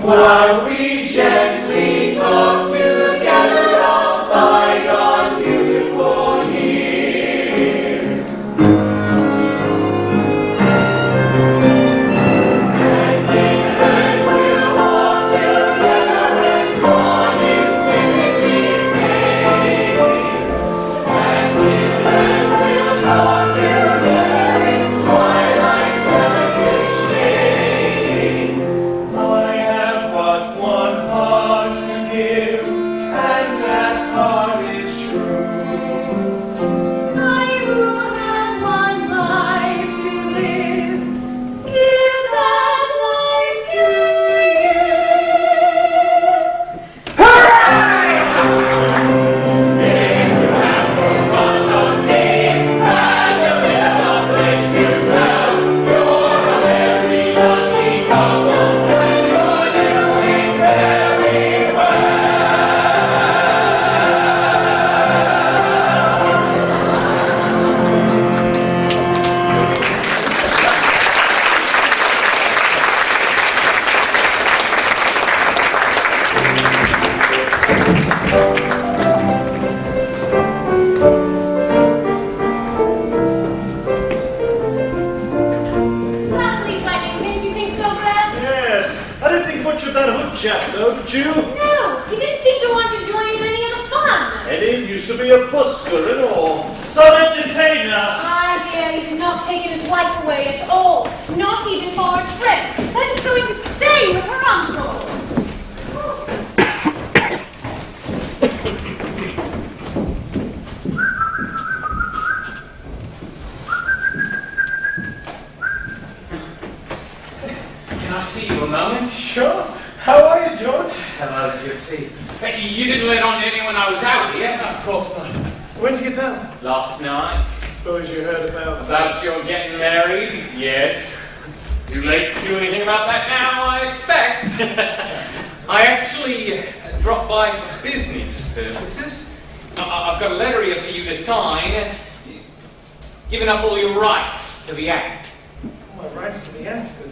while we gently talk together of bygone beautiful years. And in earth we'll walk together when dawn is timidly fading. And in earth we'll talk together in twilight's delicate shading. I have but one heart to give, and that heart is true. I who have one life to live, give that life to you. Lovely wedding, didn't you think so, Brett? Yes. I didn't think much of that hood chap, though, did you? No, he didn't seem to want to join in any of the fun. Eddie used to be a busker and all. So entertainer. I hear he's not taken his wife away at all, not even for a trip. They're just going to stay with her uncle. Can I see you a moment? Sure. How are you, George? Hello, Gypsy. Hey, you didn't let on to anyone I was out here? Of course not. When did you get down? Last night. Suppose you heard about About your getting married? Yes. Too late to do anything about that now, I expect. I actually dropped by for business purposes. I've got a letter here for you to sign, giving up all your rights to the act. my rights to the act, the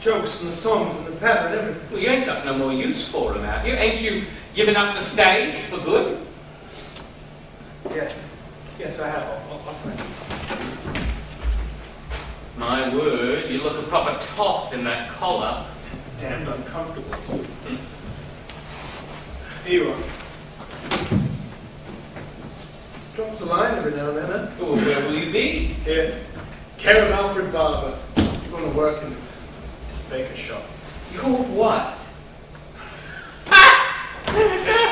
jokes and the songs and the patter and everything. Well, you ain't got no more use for them, have you? Ain't you given up the stage for good? Yes. Yes, I have. I'll sign it. My word, you look a proper toff in that collar. It's damned uncomfortable, too. Here you are. Drops a line every now and then, huh? Oh, where will you be? Here. Care of Alfred Barber. I'm going to work in his baker shop. You're what?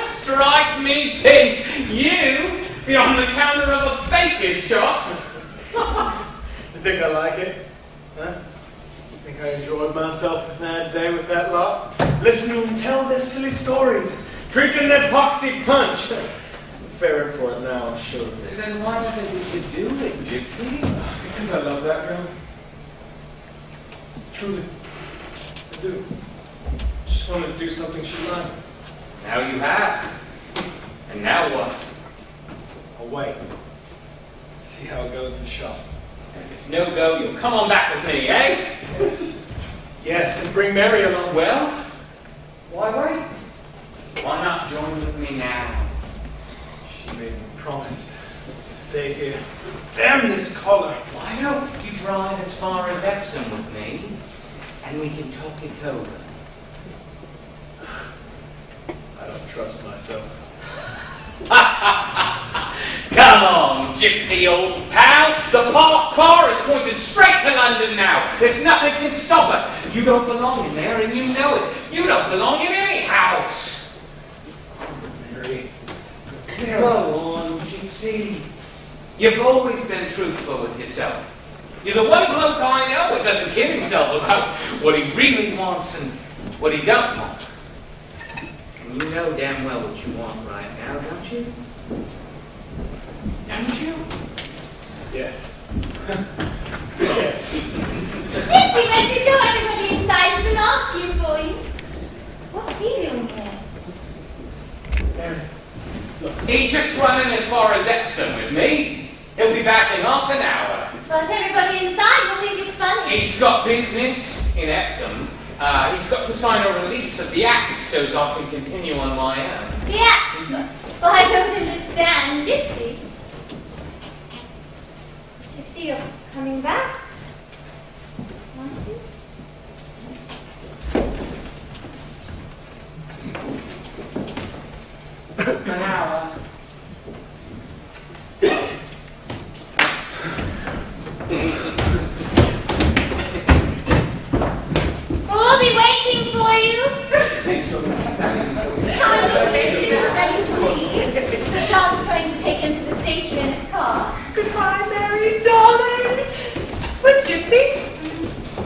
Strike me pink! You be on the counter of a baker's shop? You think I like it? Huh? You think I enjoyed myself that day with that lot? Listen to them tell their silly stories. Drinking their poxy punch. I'm fair for it now, I'm sure. Then why do you think we should do it, Gypsy? Because I love that girl. Truly. I do. Just wanted to do something she liked. Now you have. And now what? I'll wait. See how it goes in the shop. And if it's no go, you'll come on back with me, eh? Yes. Yes, and bring Mary along. Well, why wait? Why not join with me now? She made me promise to stay here. Damn this collar. Why don't you drive as far as Epsom with me, and we can talk it over? I don't trust myself. Come on, Gypsy old pal. The parked car is pointed straight to London now. There's nothing can stop us. You don't belong in there, and you know it. You don't belong in any house. Mary. Go on, Gypsy. You've always been truthful with yourself. You're the one bloke I know that doesn't kid himself about what he really wants and what he don't want. And you know damn well what you want right now, don't you? Don't you? Yes. Yes. Gypsy, let you go. Everybody inside's been asking for you. What's he doing here? Mary. Look. He's just running as far as Epsom with me. He'll be back in half an hour. But everybody inside will think it's funny. He's got business in Epsom. He's got to sign a release of the act so that I can continue on my own. Yeah. Well, I don't understand. Gypsy. Gypsy, you're coming back? Aren't you? An hour. We'll be waiting for you. Charlie is ready to leave, so Charlotte's going to take him to the station in his car. Goodbye, Mary, darling. Where's Gypsy?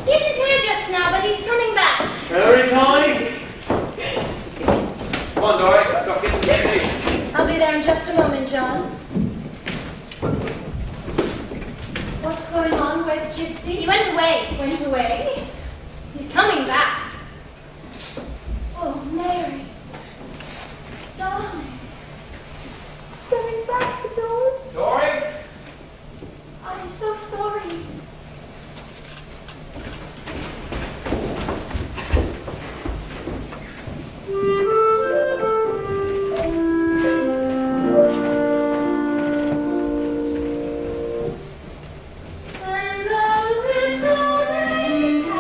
He's here just now, but he's coming back. Very tiny. Come on, Dory. Go get the gypsy. I'll be there in just a moment, John. What's going on? Where's Gypsy? He went away. Went away? He's coming back. Oh, Mary. Darling. Going back, darling. Dory? I'm so sorry. And the little rain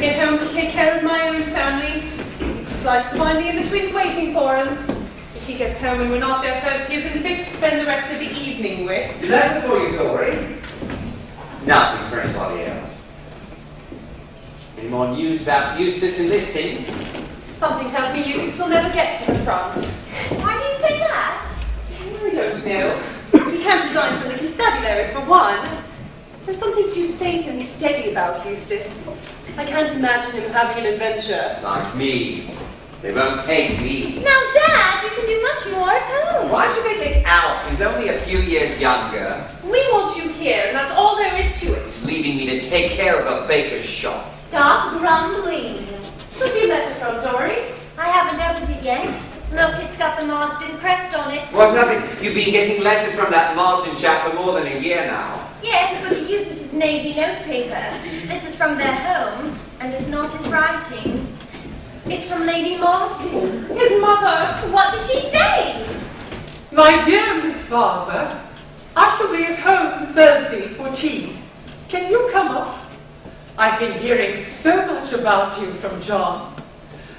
to get home to take care of my own family. Eustace likes to find me and the twins waiting for him. If he gets home and we're not there first, he isn't fit to spend the rest of the evening with. Nothing for you, Dory. Nothing for anybody else. Any more news about Eustace enlisting? Something tells me Eustace will never get to the front. Why do you say that? I don't know. He can't resign from the constabulary, for one. There's something too safe and steady about Eustace. I can't imagine him having an adventure. Like me. They won't take me. Now, Dad, you can do much more at home. Why should they take Alf? He's only a few years younger. We want you here, and that's all there is to it. Leaving me to take care of a baker's shop. Stop grumbling. What's your letter from, Dory? I haven't opened it yet. Look, it's got the Marsden crest on it. What's happening? You've been getting letters from that Marsden chap for more than a year now. Yes, but he uses his navy notepaper. This is from their home, and it's not his writing. It's from Lady Marsden. His mother. What does she say? My dear Miss Barber, I shall be at home Thursday for tea. Can you come up? I've been hearing so much about you from John.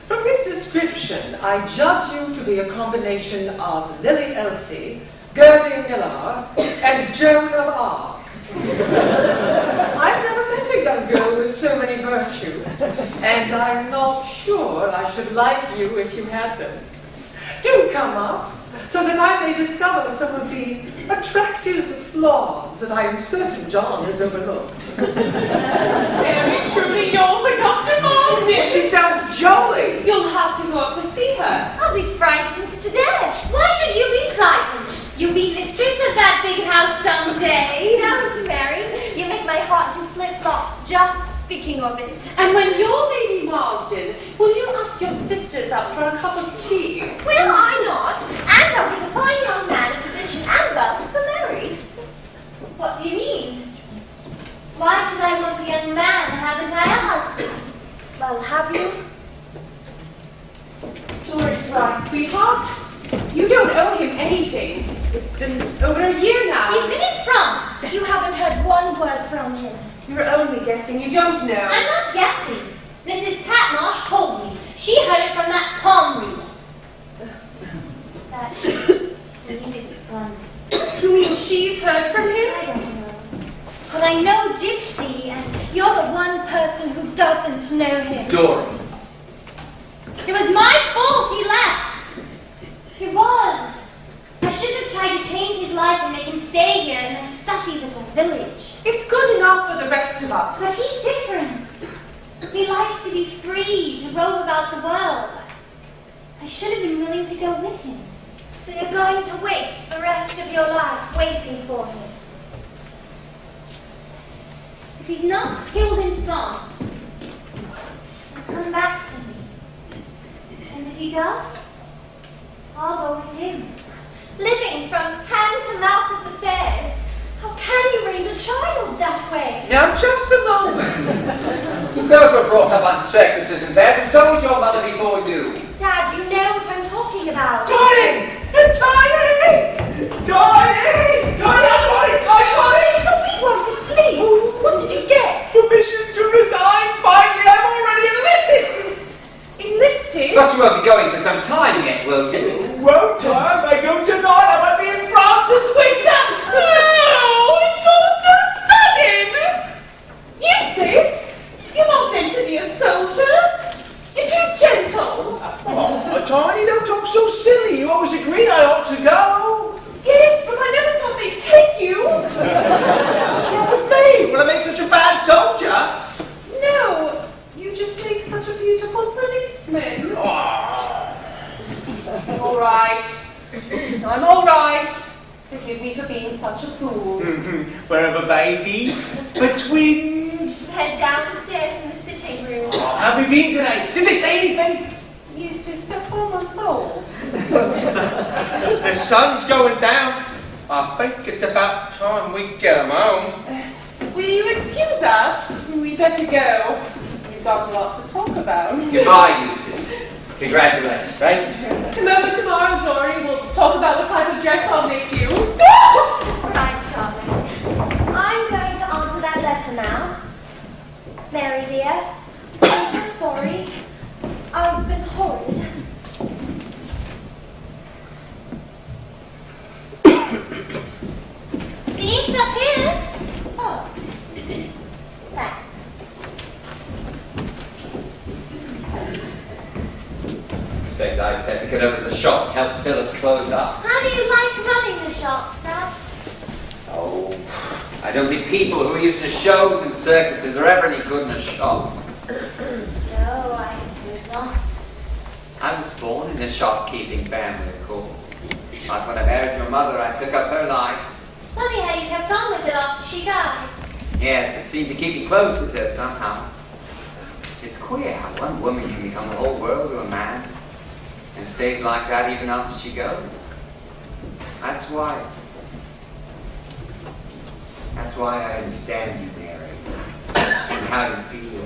From his description, I judge you to be a combination of Lily Elsie, Gertie Miller, and Joan of Arc. I've never met a young girl with so many virtues, and I'm not sure I should like you if you had them. Do come up, so that I may discover some of the attractive flaws that I am certain John has overlooked. Very truly yours, Augusta Marsden. She sounds jolly. You'll have to go up to see her. I'll be frightened to death. Why should you be frightened? You'll be mistress of that big house someday. Don't, Mary. You make my heart do flip-flops just speaking of it. And when you're Lady Marsden, will you ask your sisters out for a cup of tea? Will I not? And I'll get a fine young man in position and wealth for Mary. What do you mean? Why should I want a young man, haven't I a husband? Well, have you? Dory's right, sweetheart. You don't owe him anything. It's been over a year now. He's been in France. You haven't heard one word from him. You're only guessing. You don't know. I'm not guessing. Mrs. Tatmarsh told me. She heard it from that palm reader. That needed fun. You mean she's heard from I him? don't know. But I know Gypsy, and you're the one person who doesn't know him. Dory. It was my fault he left. It was. I shouldn't have tried to change his life and make him stay here in a stuffy little village. It's good enough for the rest of us. But he's different. He likes to be free, to rove about the world. I should have been willing to go with him. So you're going to waste the rest of your life waiting for him. If he's not killed in France, he'll come back to me. And if he does, I'll go with him. Living from hand to mouth at the fairs. How can you raise a child that way? Now, just a moment. Those were brought up on circuses and fairs, and so was your mother before you. Dad, you know what I'm talking about. Tiny! Tiny! Tiny! Tiny! We want to sleep. What did you get? Permission to resign. Finally, I'm already enlisted. Enlisted? But you won't be going for some time yet, will you? Won't I? I go tonight. I might be in France this winter. Oh, it's all so sudden! Eustace, you're not meant to be a soldier. You're too gentle. Oh, Tiny, don't talk so silly. You always agreed I ought to go. Yes, but I never thought they'd take you. What's wrong with me? Will I make such a bad soldier? No, you just make such a beautiful policeman. All right. I'm all right. Forgive me for being such a fool. Where are the babies? The twins? Head downstairs in the sitting room. Oh, how have you been today? Did they say anything? Eustace, they're 4 months old. The sun's going down. I think it's about time we get them home. Will you excuse us? We'd better go. We've got a lot to talk about. Goodbye, Eustace. Congratulations. Thanks. Come over tomorrow, Dory. We'll talk about what type of dress I'll make you. Right, darling. I'm going to answer that letter now. Mary, dear, expect I'd better get over to the shop and help Philip close up. How do you like running the shop, Dad? Oh, I don't think people who are used to shows and circuses are ever any good in a shop. No, I suppose not. I was born in a shopkeeping family, of course. Like when I married your mother, I took up her life. It's funny how you kept on with it after she died. Yes, it seemed to keep me close with her somehow. It's queer how one woman can become the whole world to a man and stays like that even after she goes. That's why I understand you, Mary, and how you feel.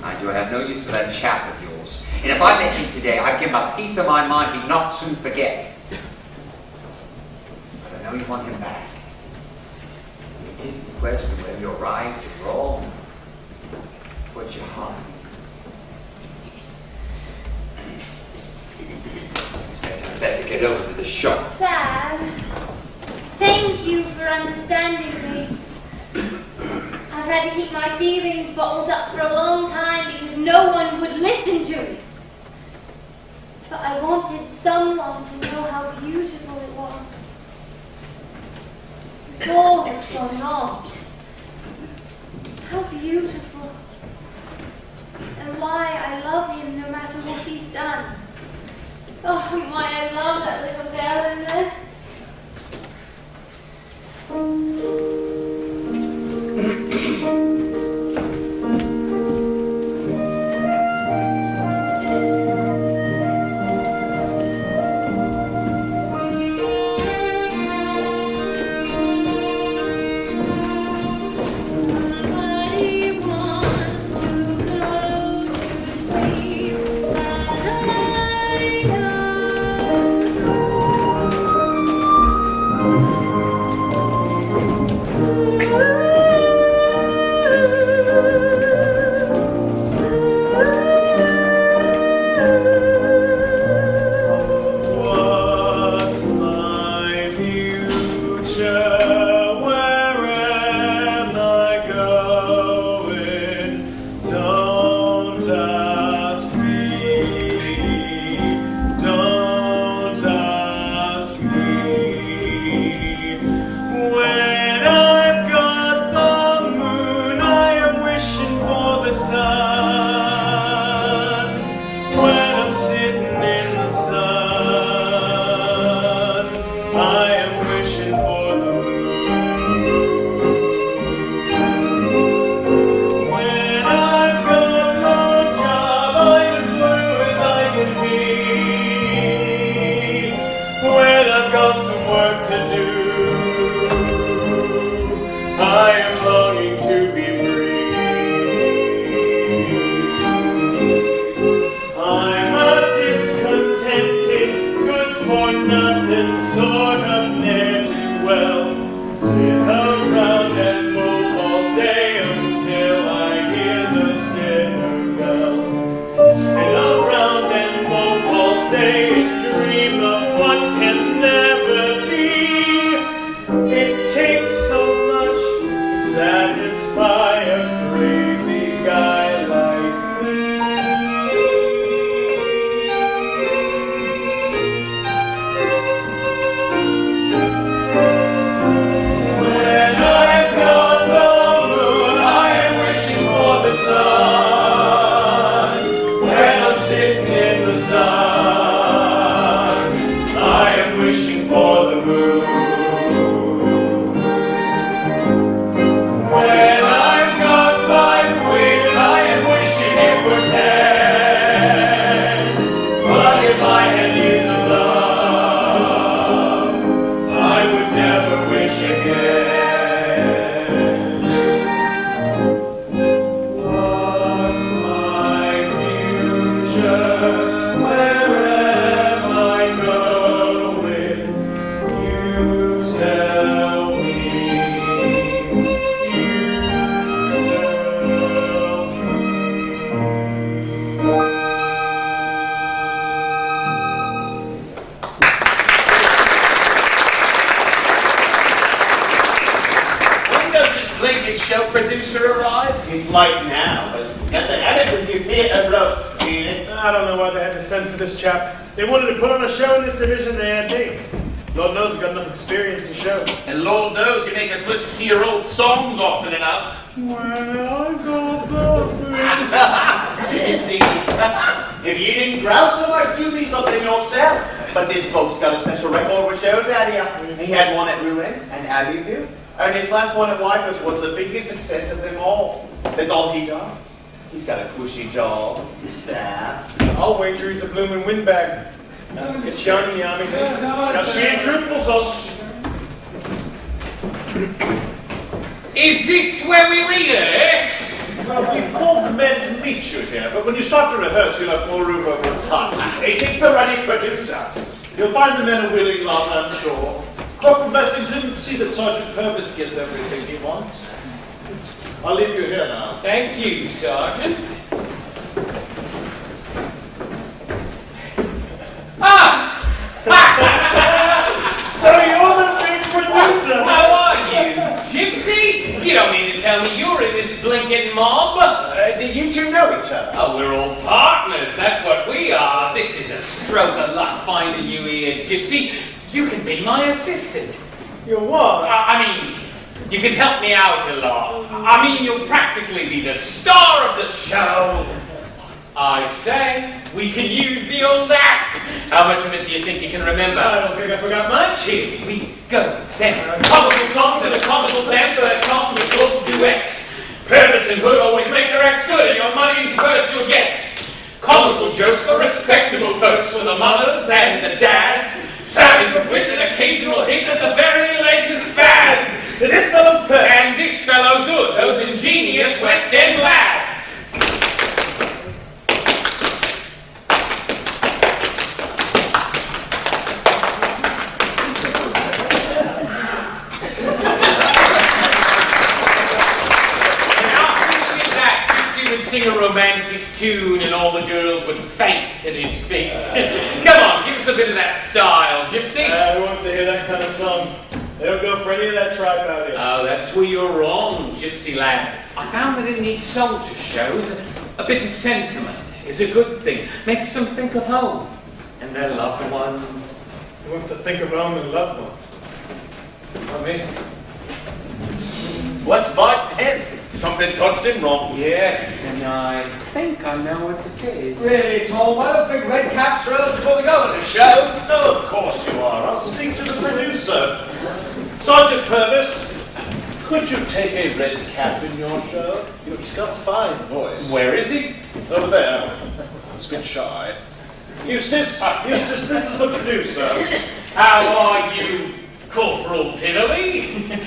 I do have no use for that chap of yours. And if I met him today, I'd give him a piece of my mind he'd not soon forget. But I know you want him back. It isn't a question of whether you're right or wrong. What your heart needs. I'd better get over to the shop. Dad, thank you for understanding me. I've had to keep my feelings bottled up for a long time because no one would listen to me. But I wanted someone to know how beautiful it was. With all that's going on. How beautiful. And why I love him no matter what he's done. Oh, and why I love that little girl in there. Somebody wants to go to sleep, but I don't What's my future? Where am I going? Don't ask me. Don't ask me. When I've got the moon, I am wishing for the sun. When I'm sitting in the sun, I am wishing for the moon. When I've got no job, I'm as blue as I can be. When I've got some work to do, I am longing to be free. I'm a discontented, good for nothing sort of ne'er-do-well. Sit around and mope all day until I hear the dinner bell. Sit around and mope all day and dream of what can never be. It takes so much to satisfy a crazy guy like me. When I've got the moon, I am wishing for the sun. When I'm sitting in the sun, I am wishing for the moon. When I've got 5 quid, I am wishing it were 10. But if I had years of love, I would never wish again. What's my future? Where am I going? You tell me. You tell me. When does this blinking show producer arrive? He's light now, but that's an adequate theatre ropes, ain't it? I don't know why they had to send for this chap. They wanted to put on a show in this division, they had me. Lord knows I've got enough experience in shows. And Lord knows you make us listen to your old songs often enough. When I go back. Indeed. If you didn't growl so much, you'd be something yourself. But this bloke's got a special record with shows out here. He had one at Rouen and Abbeville. And his last one at Wipers was the biggest success of them all. That's all he does. He's got a cushy job, his staff. I'll wager he's a blooming windbag. It's young in the army. Just being truthful, folks. Is this where we rehearse? Well, we've called the men to meet you here, but when you start to rehearse, you'll have more room over the cut. It is the ruddy producer. You'll find the men a willing lot, I'm sure. Corporal Messington, see that Sergeant Purvis gets everything he wants. I'll leave you here now. Thank you, Sergeant. Ah! So you're the big producer. How are you, Gypsy? You don't mean to tell me you're in this blinking mob? Do you two know each other? Oh, we're all partners. That's what we are. This is a stroke of luck finding you here, Gypsy. You can be my assistant. You're what? I mean, you can help me out a lot. I mean, you'll practically be the star of the show. I say, we can use the old act. How much of it do you think you can remember? I don't think I forgot much. Here we go, then. Comical songs and a comical dance for a comical duet. Purvis and Hood always make their acts good, and your money's first you'll get. Comical jokes for respectable folks, for the mothers and the dads. Sallies of wit and occasional hint at the very latest fads. This fellow's Purvis. And this fellow's Hood, those ingenious West End lads. Sing a romantic tune and all the girls would faint at his feet. Come on, give us a bit of that style, Gypsy. Who wants to hear that kind of song? They don't go for any of that tripe out here. Oh, that's where you're wrong, Gypsy lad. I found that in these soldier shows, a bit of sentiment is a good thing. Makes them think of home and their loved ones. Who wants to think of home and loved ones? Not me. What's about him? Something touched him wrong. Yes, and I think I know what it is. Really, Tom, why don't big red caps are eligible to go on the show? No, of course you are. I'll speak to the producer. Sergeant Purvis, could you take a red cap in your show? He's got a fine voice. Where is he? Over there. He's a bit shy. Eustace, this is the producer. How are you, Corporal Tiddley?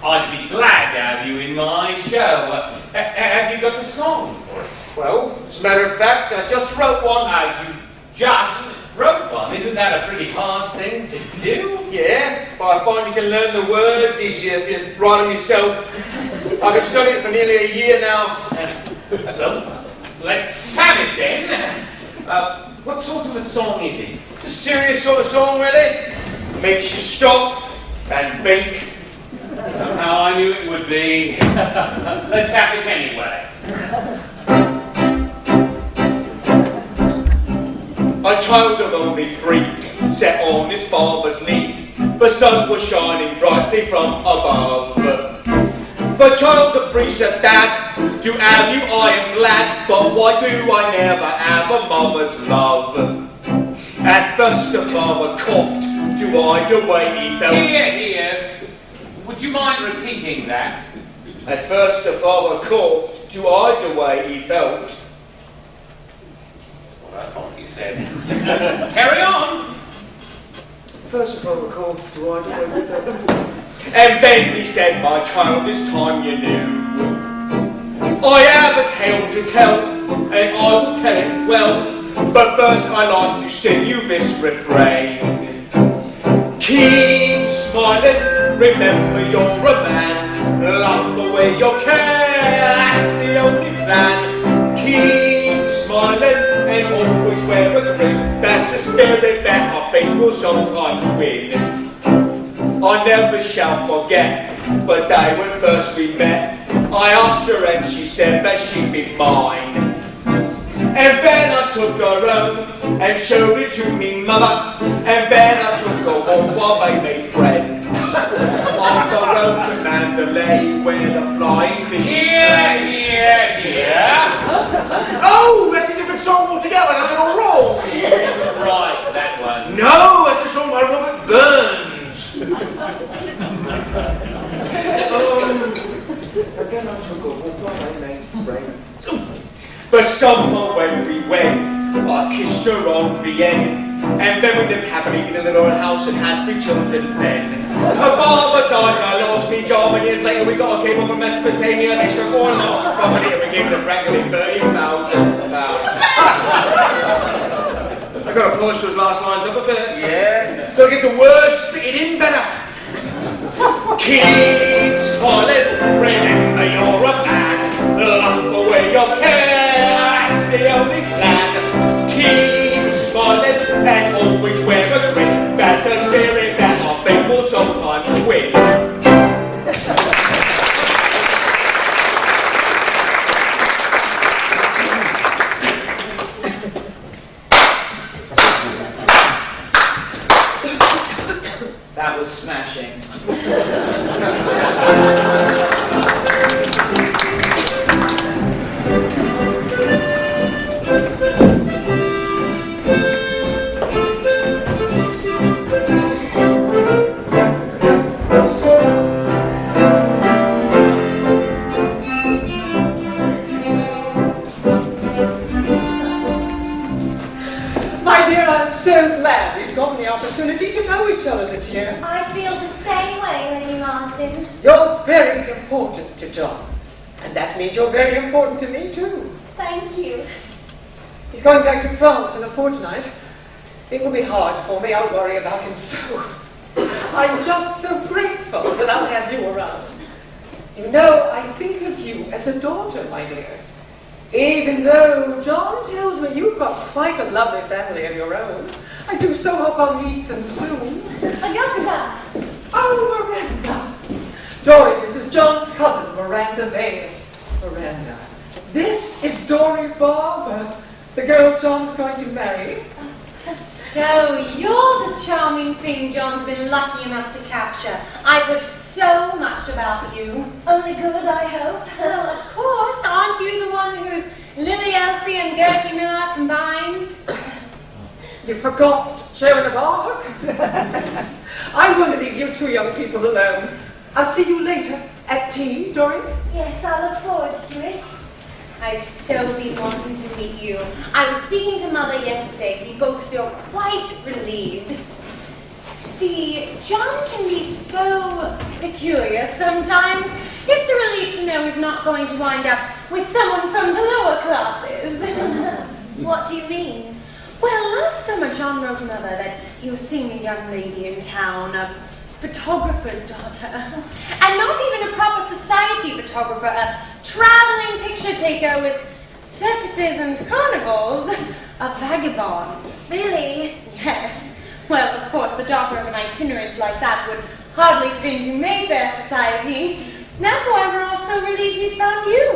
I'd be glad to have you in my show. Have you got a song for us? Well, as a matter of fact, I just wrote one. You just wrote one. Isn't that a pretty hard thing to do? Yeah, but I find you can learn the words easier if you write them yourself. I've been studying it for nearly a year now. Well, let's have it then. What sort of a song is it? It's a serious sort of song, really. Makes you stop and think. Somehow I knew it would be. Let's have it anyway. A child of only 3 sat on his father's knee. The sun was shining brightly from above. The child of 3 said, Dad, to have you I am glad, but why do I never have a mother's love? At first the father coughed to hide the way he felt. Here. Would you mind repeating that? At first the father coughed to hide the way he felt. That's what I thought you said. Carry on. First the father coughed to hide the way he felt. And then he said, my child, this time you knew. I have a tale to tell, and I will tell it well. But first I like to sing you this refrain. Keep smiling, remember you're a man. Laugh away your care, that's the only plan. Keep smiling and always wear a grin. That's the spirit that I think will sometimes win. I never shall forget the day when first we met. I asked her and she said that she'd be mine. And then I took her home and showed it to me mother, and then I took her home while they made friends. On the road to Mandalay, where the flying fish Oh, that's a different song altogether. I got it all wrong. Right, that one. No, that's a song by Robert Burns. Again, I took her home while they made friends. But somewhere when we went, I kissed her on the end. And then we lived happily in a little house and had 3 children then. Her father died and I lost my job, and years later we got a cable from Mesopotamia. They struck all our property and we gave it a practically 30,000 pounds. I got to polish those last lines up a bit. Yeah. Got to get the words fitted in better. Keep smiling, remember you're a man. Laugh away your care, that's the only plan. Keep smiling and always wear a grin. That's a spirit that our fate will sometimes win. That was smashing. My dear, I'm so glad we've gotten the opportunity to know each other this year. I feel the same way, Lady Marsden. You're very important to John, and that means you're very important to me too. Thank you. He's going back to France in a fortnight. It will be hard for me. I'll worry about him so. I'm just so grateful that I'll have you around. You know, I think of you as a daughter, my dear. Even though John tells me you've got quite a lovely family of your own, I do so hope I'll meet them soon. Augusta! Oh, Miranda! Dory, this is John's cousin, Miranda Vale. Miranda, this is Dory Barber, the girl John's going to marry. So you're the charming thing John's been lucky enough to capture. I've heard so much about you. Only good, I hope. Well, of course, aren't you the one who's Lily Elsie and Gertie Miller combined? You forgot Joan of Arc? I'm going to leave you 2 young people alone. I'll see you later at tea, Dory. Yes, I look forward to it. I've so been wanting to meet you. I was speaking to Mother yesterday. We both feel quite relieved. See, John can be so peculiar sometimes. It's a relief to know he's not going to wind up with someone from the lower classes. What do you mean? Well, last summer John wrote Mother that he was seeing a young lady in town, a photographer's daughter. And not even a proper society photographer, a traveling picture taker with circuses and carnivals. A vagabond. Really? Yes. Well, of course, the daughter of an itinerant like that would hardly fit into Mayfair society. That's why we're all so relieved he's found you.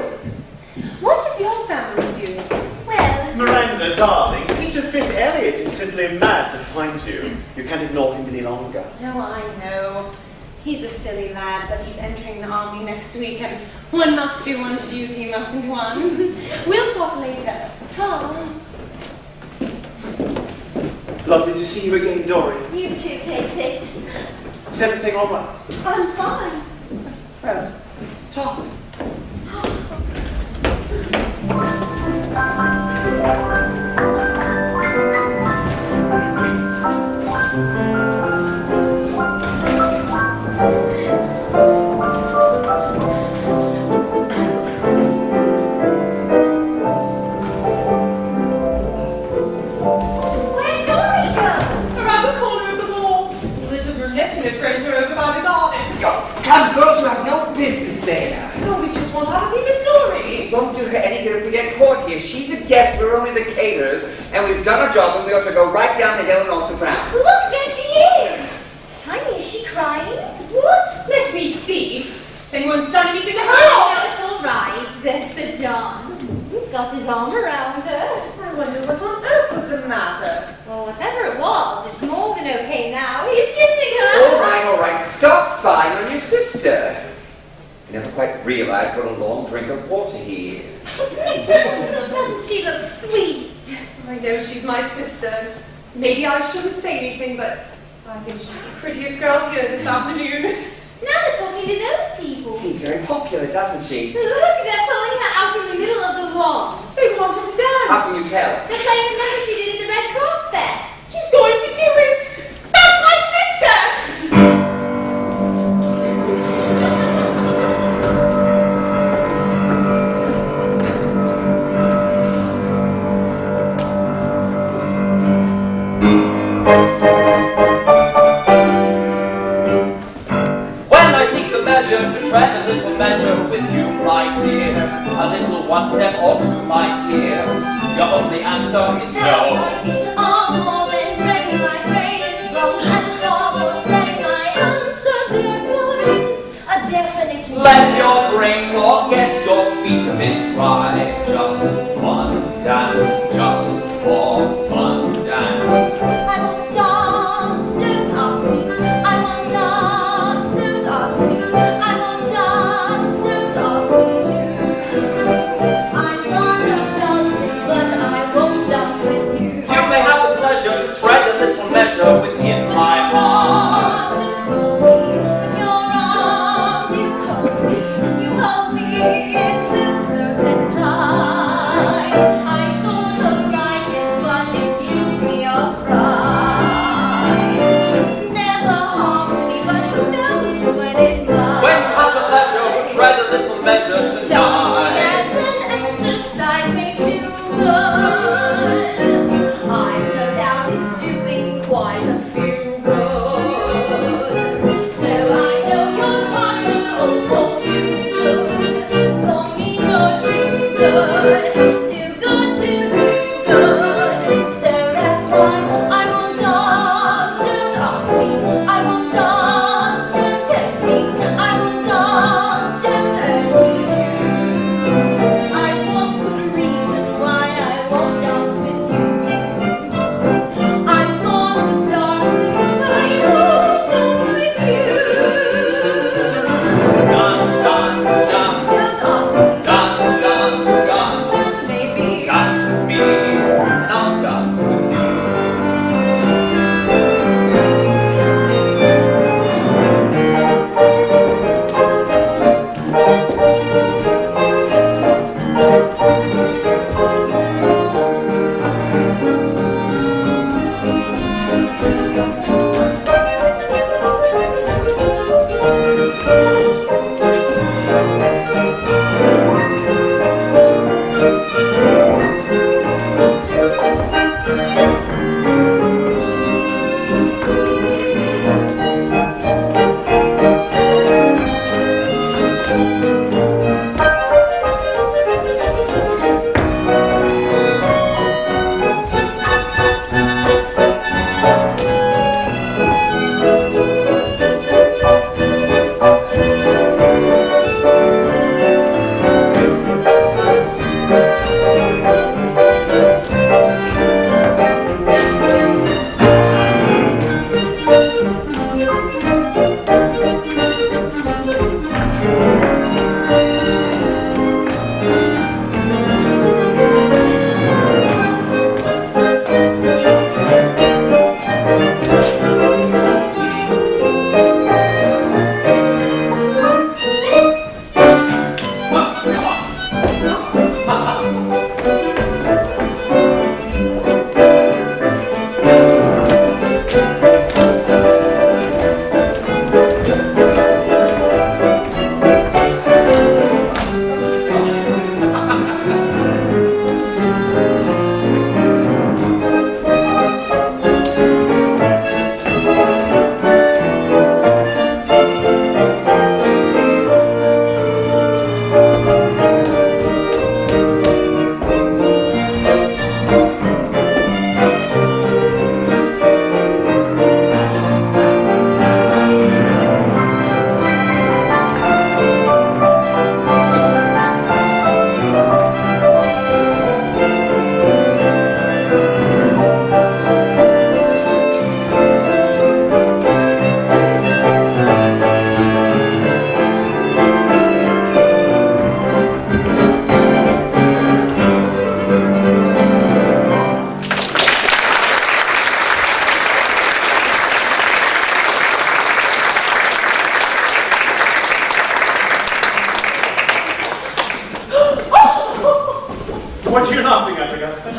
What does your family do? Well, Miranda, darling, Peter Fifth Elliot is simply mad to find you. You can't ignore him any longer. No, I know. He's a silly lad, but he's entering the army next week, and one must do one's duty, mustn't one? We'll talk later. Tom. Lovely to see you again, Dory. you two take it. Is everything all right? I'm fine. Well, Tom. Where'd Dory go? Around the corner of the mall. Little brunette and her friends are over by the garden. Come, girls who have no business there. No, we just want our amiga Dory. It won't do her any good if we get caught here. She's a guest, we're only the caterers, and we've done our job and we ought to go right down the hill and off the ground. Look, there she is. Tiny, is she crying? What? Let me see. Anyone's done anything to her? Oh, no, it's all right. There's Sir John. He's got his arm around her. I wonder what on kissing her. All right, stop spying on your sister. I never quite realized what a long drink of water he is. Doesn't she look sweet? I know she's my sister. Maybe I shouldn't say anything, but I think she's the prettiest girl here this afternoon. Now they're talking to those people. Seems very popular, doesn't she? Look, they're pulling her out in the middle of the lawn. They want her to dance. How can you tell? The same as she did in the Red Cross fest. She's going to do it. That's my sister. When I seek the measure to tread a little measure with you, my dear, a little one step or two, my dear, your only answer is No, no. my feet are more than ready. My brain is strong and far more steady. My answer therefore is a definite no. Let your brain forget your feet a bit, try just one dance, just for fun dance. I won't dance, don't ask me. I won't dance, don't ask me. I won't dance, don't ask me to. I'm fond of dancing, but I won't dance with you. You may have the pleasure to tread a little measure within my heart. Arms enfold me, with your arms you hold me. You hold me so close and tight. I saw You're laughing at Augusta.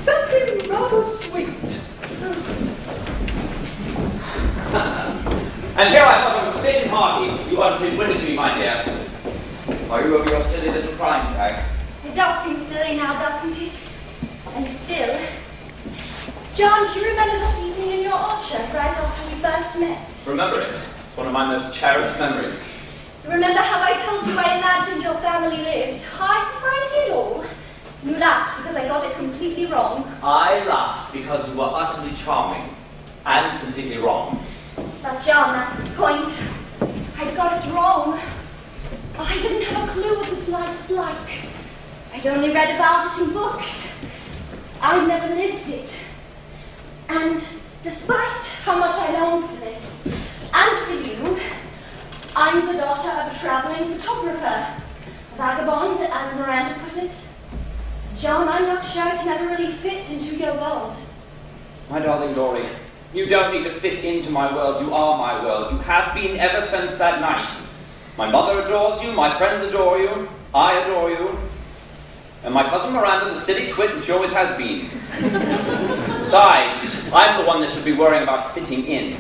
Something rather sweet. And here I thought I was fit and hearty. You wanted to win it to me, my dear. Are you over your silly little crime tag? It does seem silly now, doesn't it? And still. John, do you remember that evening in your orchard right after we first met? Remember it. It's one of my most cherished memories. Remember how I told you I imagined your family lived high society and all? You laughed because I got it completely wrong. I laughed because you were utterly charming and completely wrong. But John, that's the point. I'd got it wrong. I didn't have a clue what this life was like. I'd only read about it in books. I'd never lived it. And despite how much I longed for this, and for you, I'm the daughter of a traveling photographer. A vagabond, as Miranda put it. John, I'm not sure I can ever really fit into your world. My darling Dory, you don't need to fit into my world. You are my world. You have been ever since that night. My mother adores you. My friends adore you. I adore you. And my cousin Miranda's a silly twit, and she always has been. Besides, I'm the one that should be worrying about fitting in.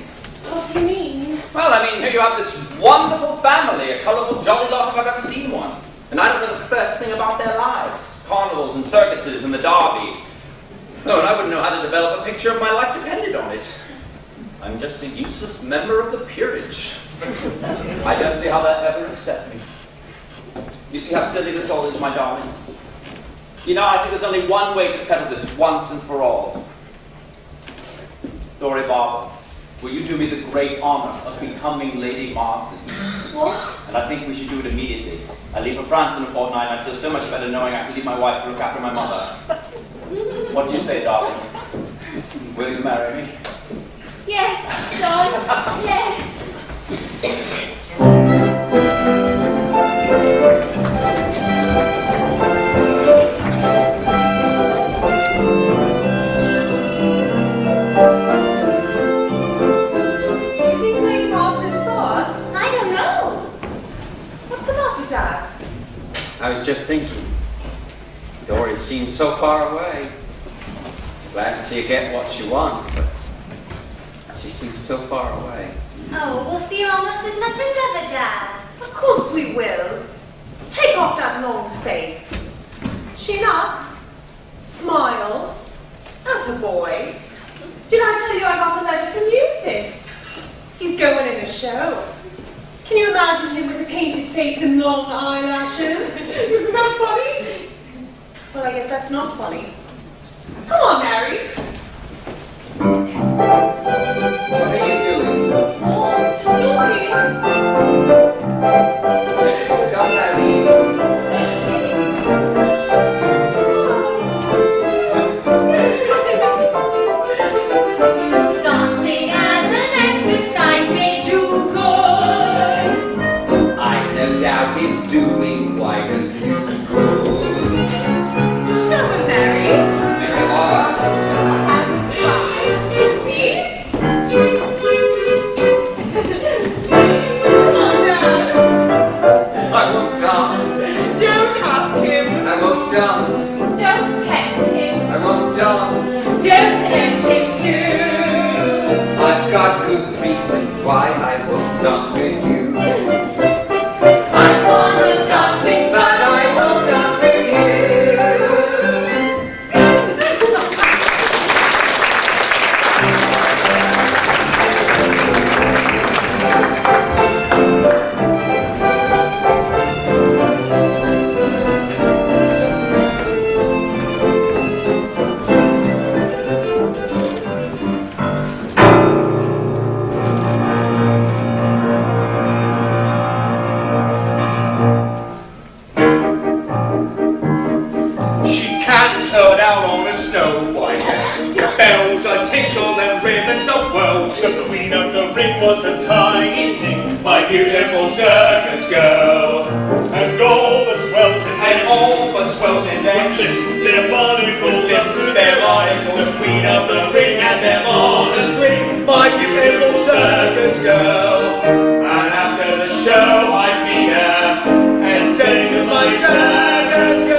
What do you mean? Well, I mean, here you have this wonderful family, a colourful, jolly lot if I've ever seen one. And I don't know the first thing about their lives. Carnivals and circuses and the derby. No, and I wouldn't know how to develop a picture if my life depended on it. I'm just a useless member of the peerage. I don't see how that ever accept me. You see how silly this all is, my darling? You know, I think there's only one way to settle this once and for all. Dory Barber, will you do me the great honour of becoming Lady Martha? What? And I think we should do it immediately. I leave for France in a fortnight, and I feel so much better knowing I can leave my wife to look after my mother. What do you say, darling? Will you marry me? Yes, John, yes. I was just thinking, Dory seems so far away. Glad to see her get what she wants, but she seems so far away. Oh, we'll see her almost as much as ever, Dad. Of course we will. Take off that long face. Chin up. Smile. Attaboy. Did I tell you I got a letter from Eustace? He's going in a show. Can you imagine him with a painted face and long eyelashes? Isn't that funny? Well, I guess that's not funny. Come on, Harry. What are you doing? Oh, you'll see. Stop that meeting. Dancing as an exercise may do good. I've no doubt it's doing quite a few good. Show him, Mary. Mary Laura? Excuse me. Come on, Dad. I won't dance. Don't ask him. I won't dance. Don't tempt him. I won't dance. Don't tempt him too. I've got good reason why I won't dance with you. I'm fond of dancing, but I won't dance with you. She cantered out on a snow white horse. With bells a tinkle and ribbons a whirl. The queen of the ring was a tiny thing, my beautiful circus girl. And all the swells in their their monocle lift to their monocle. The queen of the ring and them on a string, my beautiful circus girl. And after the show I meet her and say to my circus girl,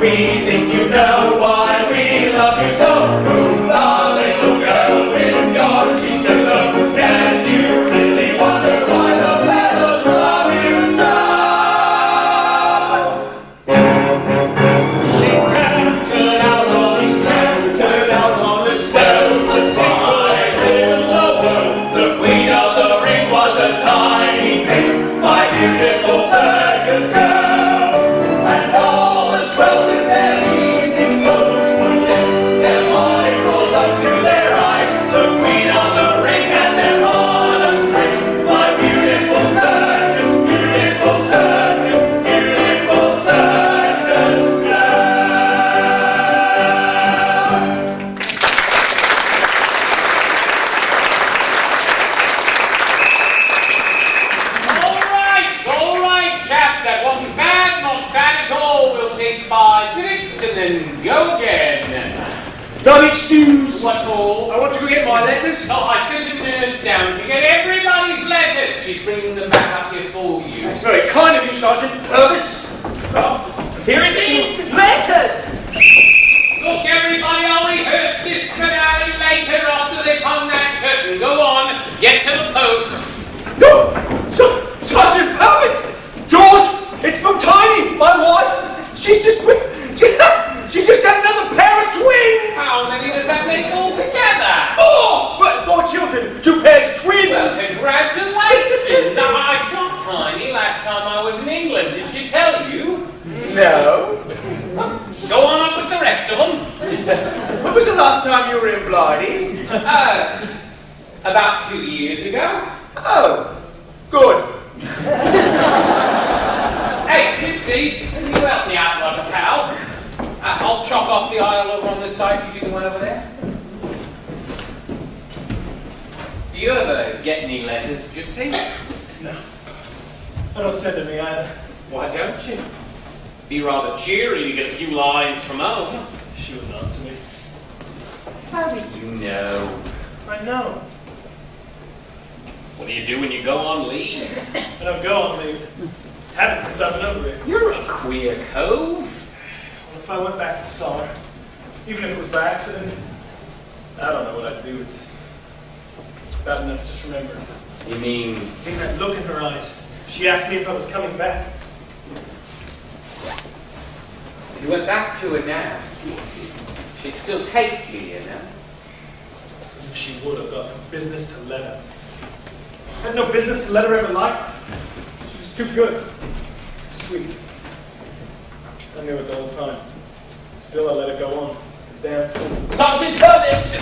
we think you know why we love you so. Move the little girl with your cheeks aglow. Can you really wonder why the meadows love you so? She cantered out on the stones, the tight hills of woe. The queen of the ring was a tiny thing, my beautiful circus girl. And all the swells in their evening clothes would lift their monocles up to their eyes. The queen of the ring had them on a string, my beautiful circus, beautiful circus, beautiful circus girl. All right, chaps, that wasn't bad, not bad at all. We'll take 5 minutes and then go again. Don't excuse. What for? I want to go get my letters. Oh, I sent a nurse down to get everybody's letters. She's bringing them back up here for you. That's very kind of you, Sergeant Purvis. Here it is. Letters! Look, everybody, I'll rehearse this finale later after they've hung that curtain. Go on, get to the post. Sergeant Purvis! George, it's from Tiny, my wife. She just had another pair of twins. How many does that make altogether? 4 children, 2 pairs of twins. Well, congratulations. I saw Tiny last time I was in England. Did she tell you? No. Go on up with the rest of them. When was the last time you were in Blythe? About 2 years ago. Oh, good. Hey, Gypsy, can you help me out like a pal? I'll chop off the aisle over on this side. You do the one over there. Do you ever get any letters, Gypsy? No. I don't send to me either. Why don't you? Be rather cheery to get a few lines from home. She wouldn't answer me. How do you know? I know. What do you do when you go on leave? I don't go on leave. Haven't since I've been over here. You're a queer cove. Well, if I went back in the summer, even if it was by accident, I don't know what I'd do. It's bad enough to just remember. You mean? In that look in her eyes. She asked me if I was coming back. If you went back to her now, she'd still take you, you know? If she would have got no business to let her. I had no business to let her ever like me. She was too good. Too sweet. I knew it the whole time. Still, I let her go on. Damn fool. Sergeant Purvis!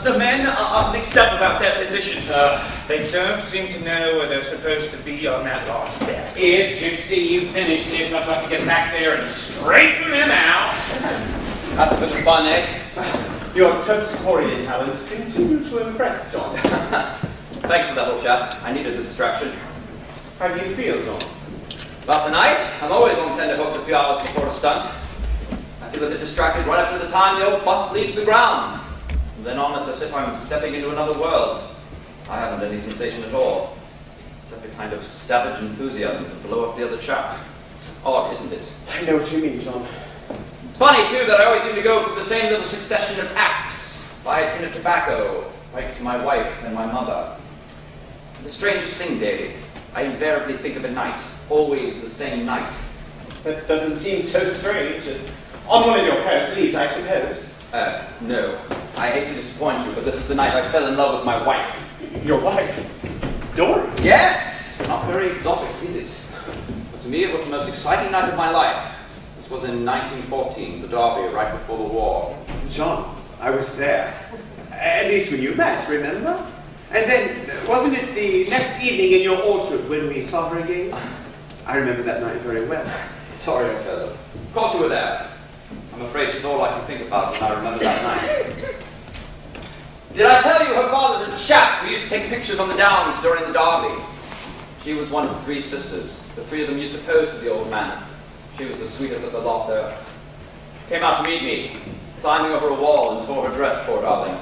The men are mixed up about their positions. They don't seem to know where they're supposed to be on that last step. Here, Gypsy, you finish this. I've got to get back there and straighten him out. That's a bit of fun, eh? Your Tropsicorian talents continue to impress, John. Thanks for that, old chap. I needed the distraction. How do you feel, John? About the night, I'm always on tenterhooks a few hours before a stunt. I feel a bit distracted right up to the time the old bus leaves the ground. From then on, it's as if I'm stepping into another world. I haven't any sensation at all, except a kind of savage enthusiasm to blow up the other chap. Odd, isn't it? I know what you mean, John. It's funny, too, that I always seem to go through the same little succession of acts. Buy a tin of tobacco, write to my wife and my mother. The strangest thing, Davy, I invariably think of a night, always the same night. That doesn't seem so strange. On one of your parents' leaves, I suppose. No. I hate to disappoint you, but this is the night I fell in love with my wife. Your wife? Dory? Yes! Not very exotic, is it? But to me, it was the most exciting night of my life. This was in 1914, the Derby, right before the war. John, I was there. At least when you met, remember? And then, wasn't it the next evening in your orchard when we saw her again? I remember that night very well. Sorry, old fellow. Of course you were there. I'm afraid she's all I can think about when I remember that night. Did I tell you her father's a chap who used to take pictures on the downs during the Derby? She was one of 3 sisters. The 3 of them used to pose for the old man. She was the sweetest of the lot, though. Came out to meet me, climbing over a wall and tore her dress, poor darling.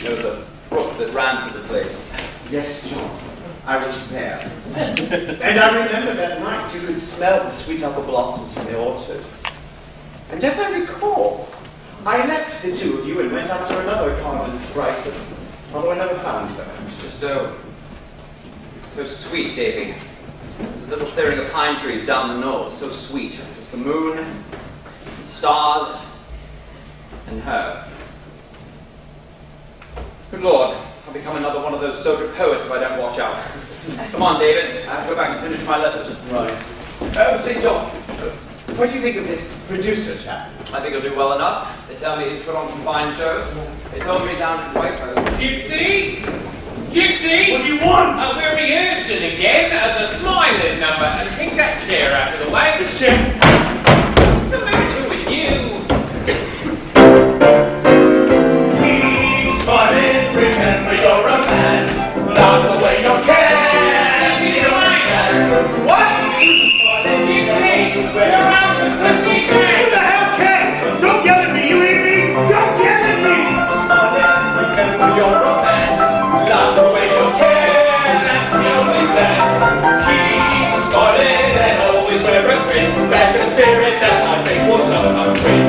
There was a brook that ran through the place. Yes, John. I was there. And I remember that night you could smell the sweet apple blossoms in the orchard. And as I recall, I left the two of you and went after another Carmen sprite, although I never found her. Just so sweet, Davy. There's a little clearing of pine trees down the nose, so sweet. Just the moon, stars, and her. Good Lord, I'll become another one of those soda poets if I don't watch out. Come on, David, I have to go back and finish my letters. Right. St. John, what do you think of this producer chap? I think he'll do well enough. They tell me he's put on some fine shows. They told me down at Whitehall. Gypsy? Gypsy? What do you want? We're rehearsing again. The smiling number. Take that chair out of the way. This chair. What's the matter with you? Keep smiling, remember you're a man. Laugh the way you can. What? Gypsy, we're out of pussy. Who the hell cares? Don't yell at me, you hear me? Don't yell at me! Smiling, remember you're a man. Laugh the way you can, that's the only plan. Keep smiling and always wear a grin. That's a spirit that I think will sometimes win.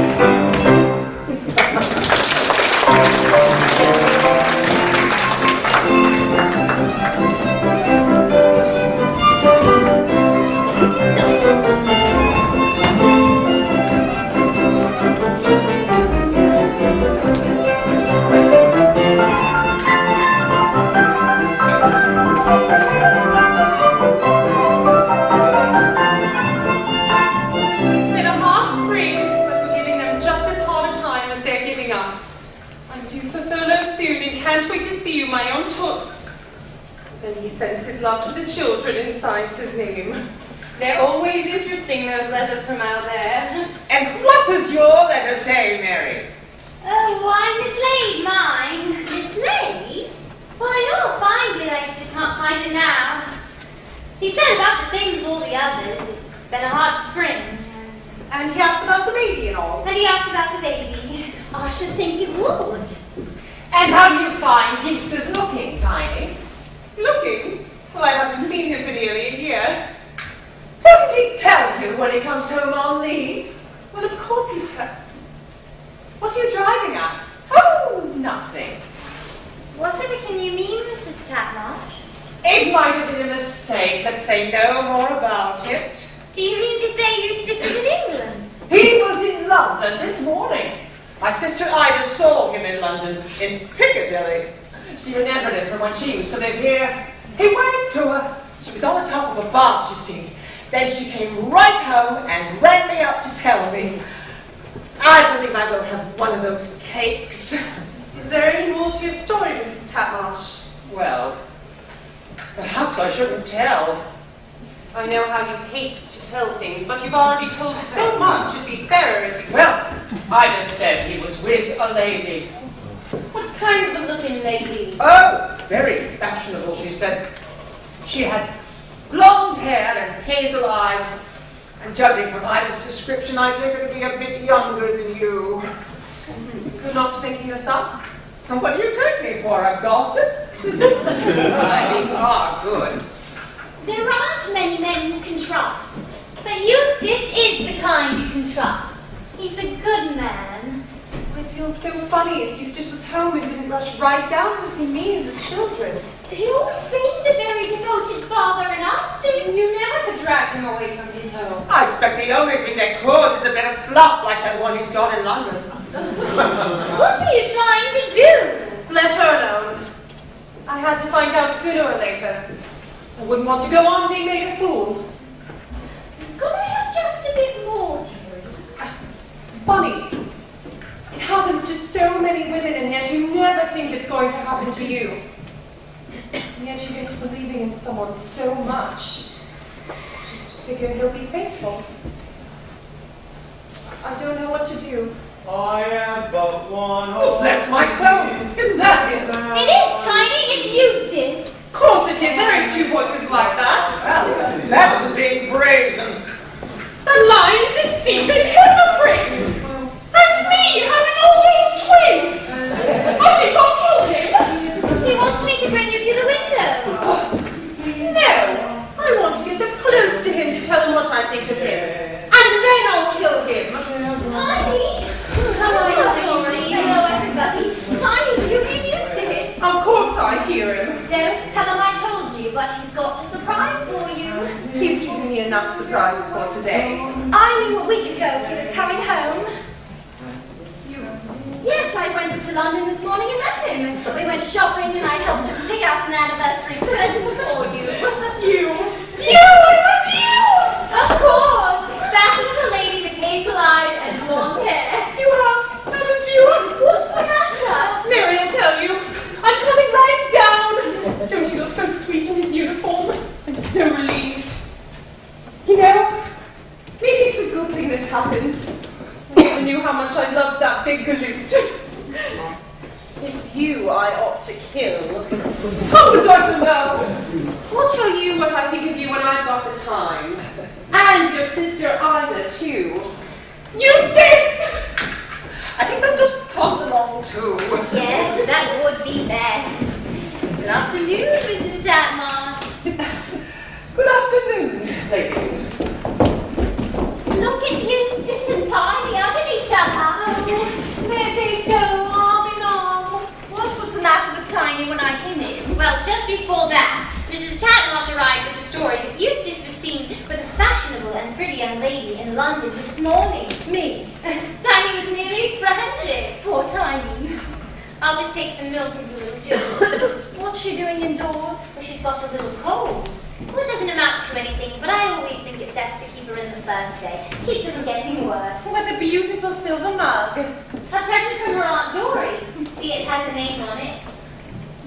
It's been a hard spring, but we're giving them just as hard a time as they're giving us. I'm due for furlough soon and can't wait to see you, my own toots. Then he sends his love to the children and signs his name. They're always interesting, those letters from out there. And what does your letter say, Mary? Oh, I mislaid mine. Mislaid? Well, I know I'll find it, I just can't find it now. He said about the same as all the others. It's been a hard spring. And he asks about the baby and all. And he asked about the baby. I should think he would. And how do you find Heapsters looking, Tiny? Looking? Well, I haven't seen him for nearly a year. What did he tell you when he comes home on leave? Well, of course he What are you driving at? Oh, nothing. Whatever can you mean, Mrs. Tatmarsh? It might have been a mistake. Let's say no more about it. Do you mean to say Eustace is in England? He was in London this morning. My sister Ida saw him in London, in Piccadilly. She remembered him from when she used to live here. He waved to her. She was on the top of a bus, you see. Then she came right home and rang me up to tell me. I believe I will have one of those cakes. Is there any more to your story, Mrs. Tatmarsh? Well, perhaps I shouldn't tell. I know how you hate to tell things, but you've already told so much. It'd be fairer if you... Well, Ida said he was with a lady. What kind of a looking lady? Oh, very fashionable, she said. She had blonde hair and hazel eyes. And judging from Ida's description, I take her to be a bit younger than you. You're not thinking us up? And what do you take me for, a gossip? Ladies are good. There aren't many men you can trust. But Eustace is the kind you can trust. He's a good man. I feel so funny if Eustace was home and didn't rush right down to see me and the children. He always seemed a very devoted father and husband. You never could drag him away from his home. I expect the only thing that could is a bit of fluff like that one he's got in London. What are you trying to do? Let her alone. I had to find out sooner or later. I wouldn't want to go on being made a fool. Could I have just a bit more, dearie? It's funny. It happens to so many women, and yet you never think it's going to happen to you. And yet you get to believing in someone so much. Just figure he'll be faithful. I don't know what to do. I am but one. Oh, bless my soul! Isn't that it? It is, Tiny. It's Eustace. Of course it is. There ain't two voices like that. Well, that was a big brazen. A lying, deceiving hypocrite! And me having all those twins! I did not kill him! He wants me to bring you to the window. No! I want to get up close to him to tell him what I think of him. And then I'll kill him. Tiny, but he's got a surprise for you. He's given me enough surprises for today. I knew a week ago he was coming home. Yes, I went up to London this morning and met him. We went shopping and I helped him pick out an anniversary present for you. You! It was you! Of course! Fashionable lady with hazel eyes and blonde hair. You have, haven't you? What's the matter? Mary, I'll tell you. I'm coming right down. Don't you look so sweet in his uniform? I'm so relieved. You know, maybe it's a good thing this happened. I knew how much I loved that big galoot. It's you I ought to kill. How was I to know? I'll tell you what I think of you when I've got the time. And your sister Ida, too. Eustace! I think they'll just plod along, too. Yes, that would be best. Good afternoon, Mrs. Tatmar. Good afternoon, ladies. Look at Eustace and Tiny hugging each other. There they go, arm in arm. What was the matter with Tiny when I came in? Well, just before that, Mrs. Tatmar arrived with the story that Eustace was seen with a fashionable and pretty young lady in London this morning. Me. Tiny was nearly frantic. Poor Tiny. I'll just take some milk and do a little joke. What's she doing indoors? Well, she's got a little cold. Well, it doesn't amount to anything, but I always think it's best to keep her in the first day. Keeps her from getting worse. What a beautiful silver mug. A present from her Aunt Dory. See, it has a name on it.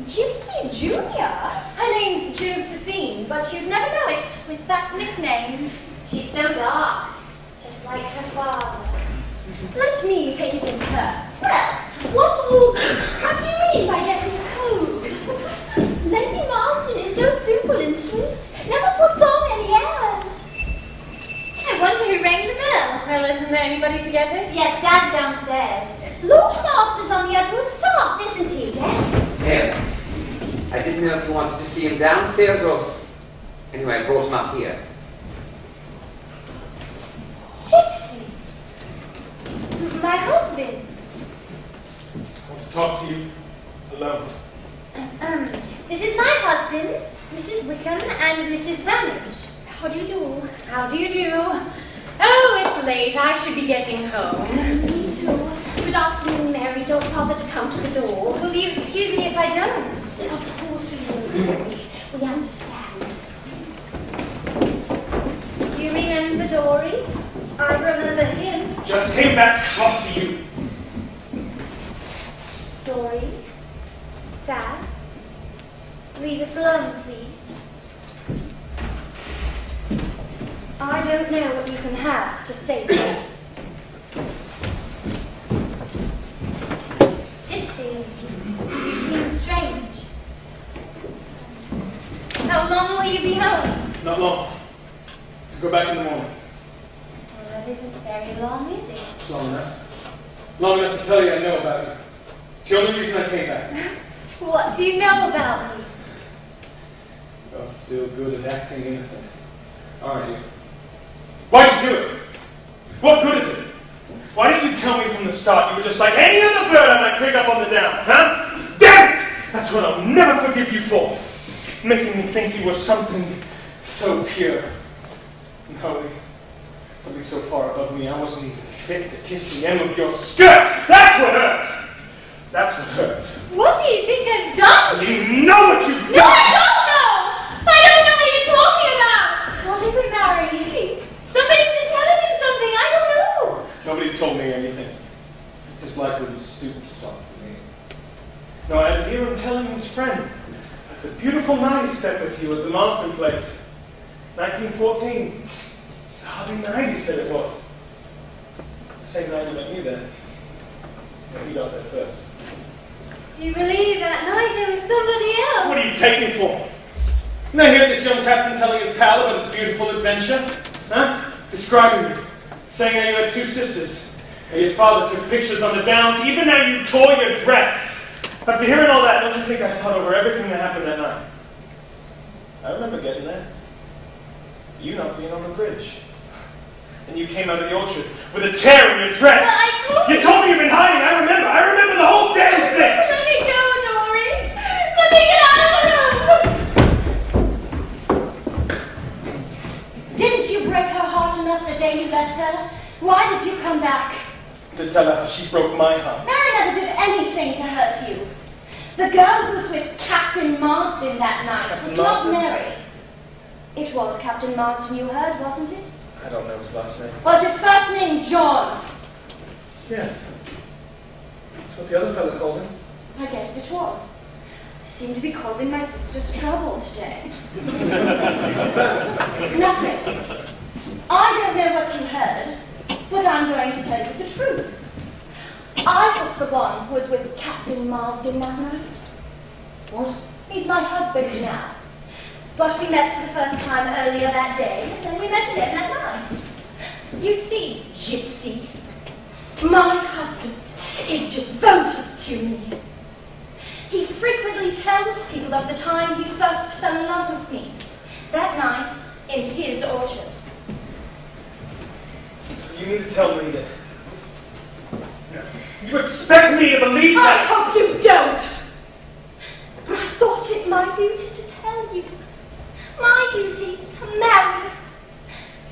Gypsy Junior? Her name's Josephine, but you'd never know it with that nickname. She's so dark, just like her father. Let me take it into her. Well, what's all this? What do you mean by getting cold? Lady Marston is so simple and sweet. Never puts on any airs. I wonder who rang the bell. Well, isn't there anybody to get it? Yes, Dad's downstairs. Lord Marston's on the other staff, isn't he? Yes. Here. I didn't know if you wanted to see him downstairs or... Anyway, I brought him up here. Gypsy. My husband. I want to talk to you alone. This is my husband, Mrs. Wickham, and Mrs. Ramage. How do you do? How do you do? Oh, it's late. I should be getting home. Me too. Good afternoon, Mary. Don't bother to come to the door. Will you excuse me if I don't? Of course we will, Dory. We understand. You remember Dory? I remember him. Just came back to talk to you. Dory? Dad? Leave us alone, please. I don't know what you can have to say to me. Gypsies, you seem strange. How long will you be home? Not long. To go back in the morning. Well, that isn't very long, is it? It's long enough. Long enough to tell you I know about you. It's the only reason I came back. What do you know about me? You're still good at acting innocent, aren't you? Why'd you do it? What good is it? Why didn't you tell me from the start you were just like any other bird I might pick up on the downs, huh? Damn it! That's what I'll never forgive you for. Making me think you were something so pure and holy. Something so far above me I wasn't even fit to kiss the hem of your skirt. That's what hurts. That's what hurts. What do you think I've done? Do you know what you've No, done? I don't know! I don't know what you're talking about! What is it, Mary? Somebody's been telling you something, I don't know. Nobody told me anything. Just likely the student talked to me. No, I had to hear him telling his friend about the beautiful night he spent with you at the Marston place. 1914. It's a hobby night, he said it was. The same night you met me there. No, he got there first. You believe that night there was somebody else? What do you take me for? Didn't I hear this young captain telling his pal about his beautiful adventure? Huh? Describing you. Saying how you had two sisters. How your father took pictures on the downs. Even how you tore your dress. After hearing all that, don't you think I thought over everything that happened that night? I remember getting there. You not being on the bridge. And you came out of the orchard with a tear in your dress. Well, I told you told me you've been hiding. I remember the whole damn thing. Let me go, Dory. Let me get out of the room. break her heart enough the day you left her? Why did you come back? To tell her how she broke my heart. Mary never did anything to hurt you. The girl who was with Captain Marsden that night was not Mary. It was Captain Marsden you heard, wasn't it? I don't know his last name. Was his first name John? Yes. That's what the other fellow called him. I guessed it was. I seem to be causing my sister's trouble today. Nothing. I don't know what you heard, but I'm going to tell you the truth. I was the one who was with Captain Marsden that night. What? He's my husband now. But we met for the first time earlier that day, and then we met again that night. You see, Gypsy, my husband is devoted to me. He frequently tells people of the time he first fell in love with me. That night, in his orchard. So you mean to tell me that... You expect me to believe I that? hope you don't! But I thought it my duty to tell you. My duty to marry.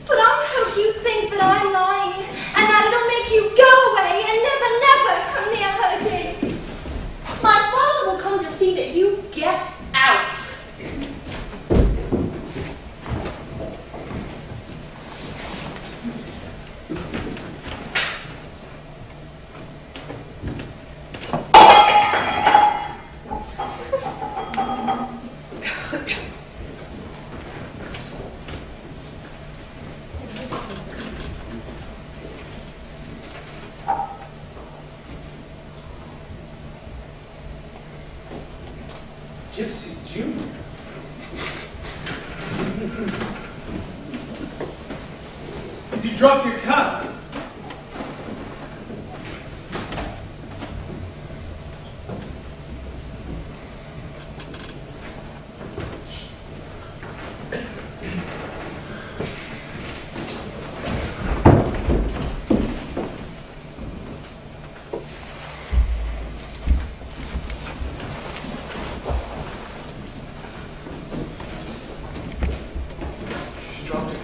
But I hope you think that I'm lying, and that it'll make you go away and never come near her again. My father will come to see that you get out. Gypsy Junior. Did you drop your cup?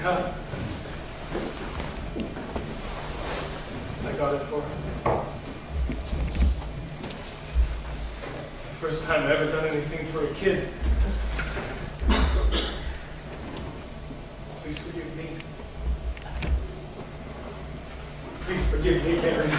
Cup. I got it for her. It's the first time I've ever done anything for a kid. Please forgive me. Please forgive me, Mary.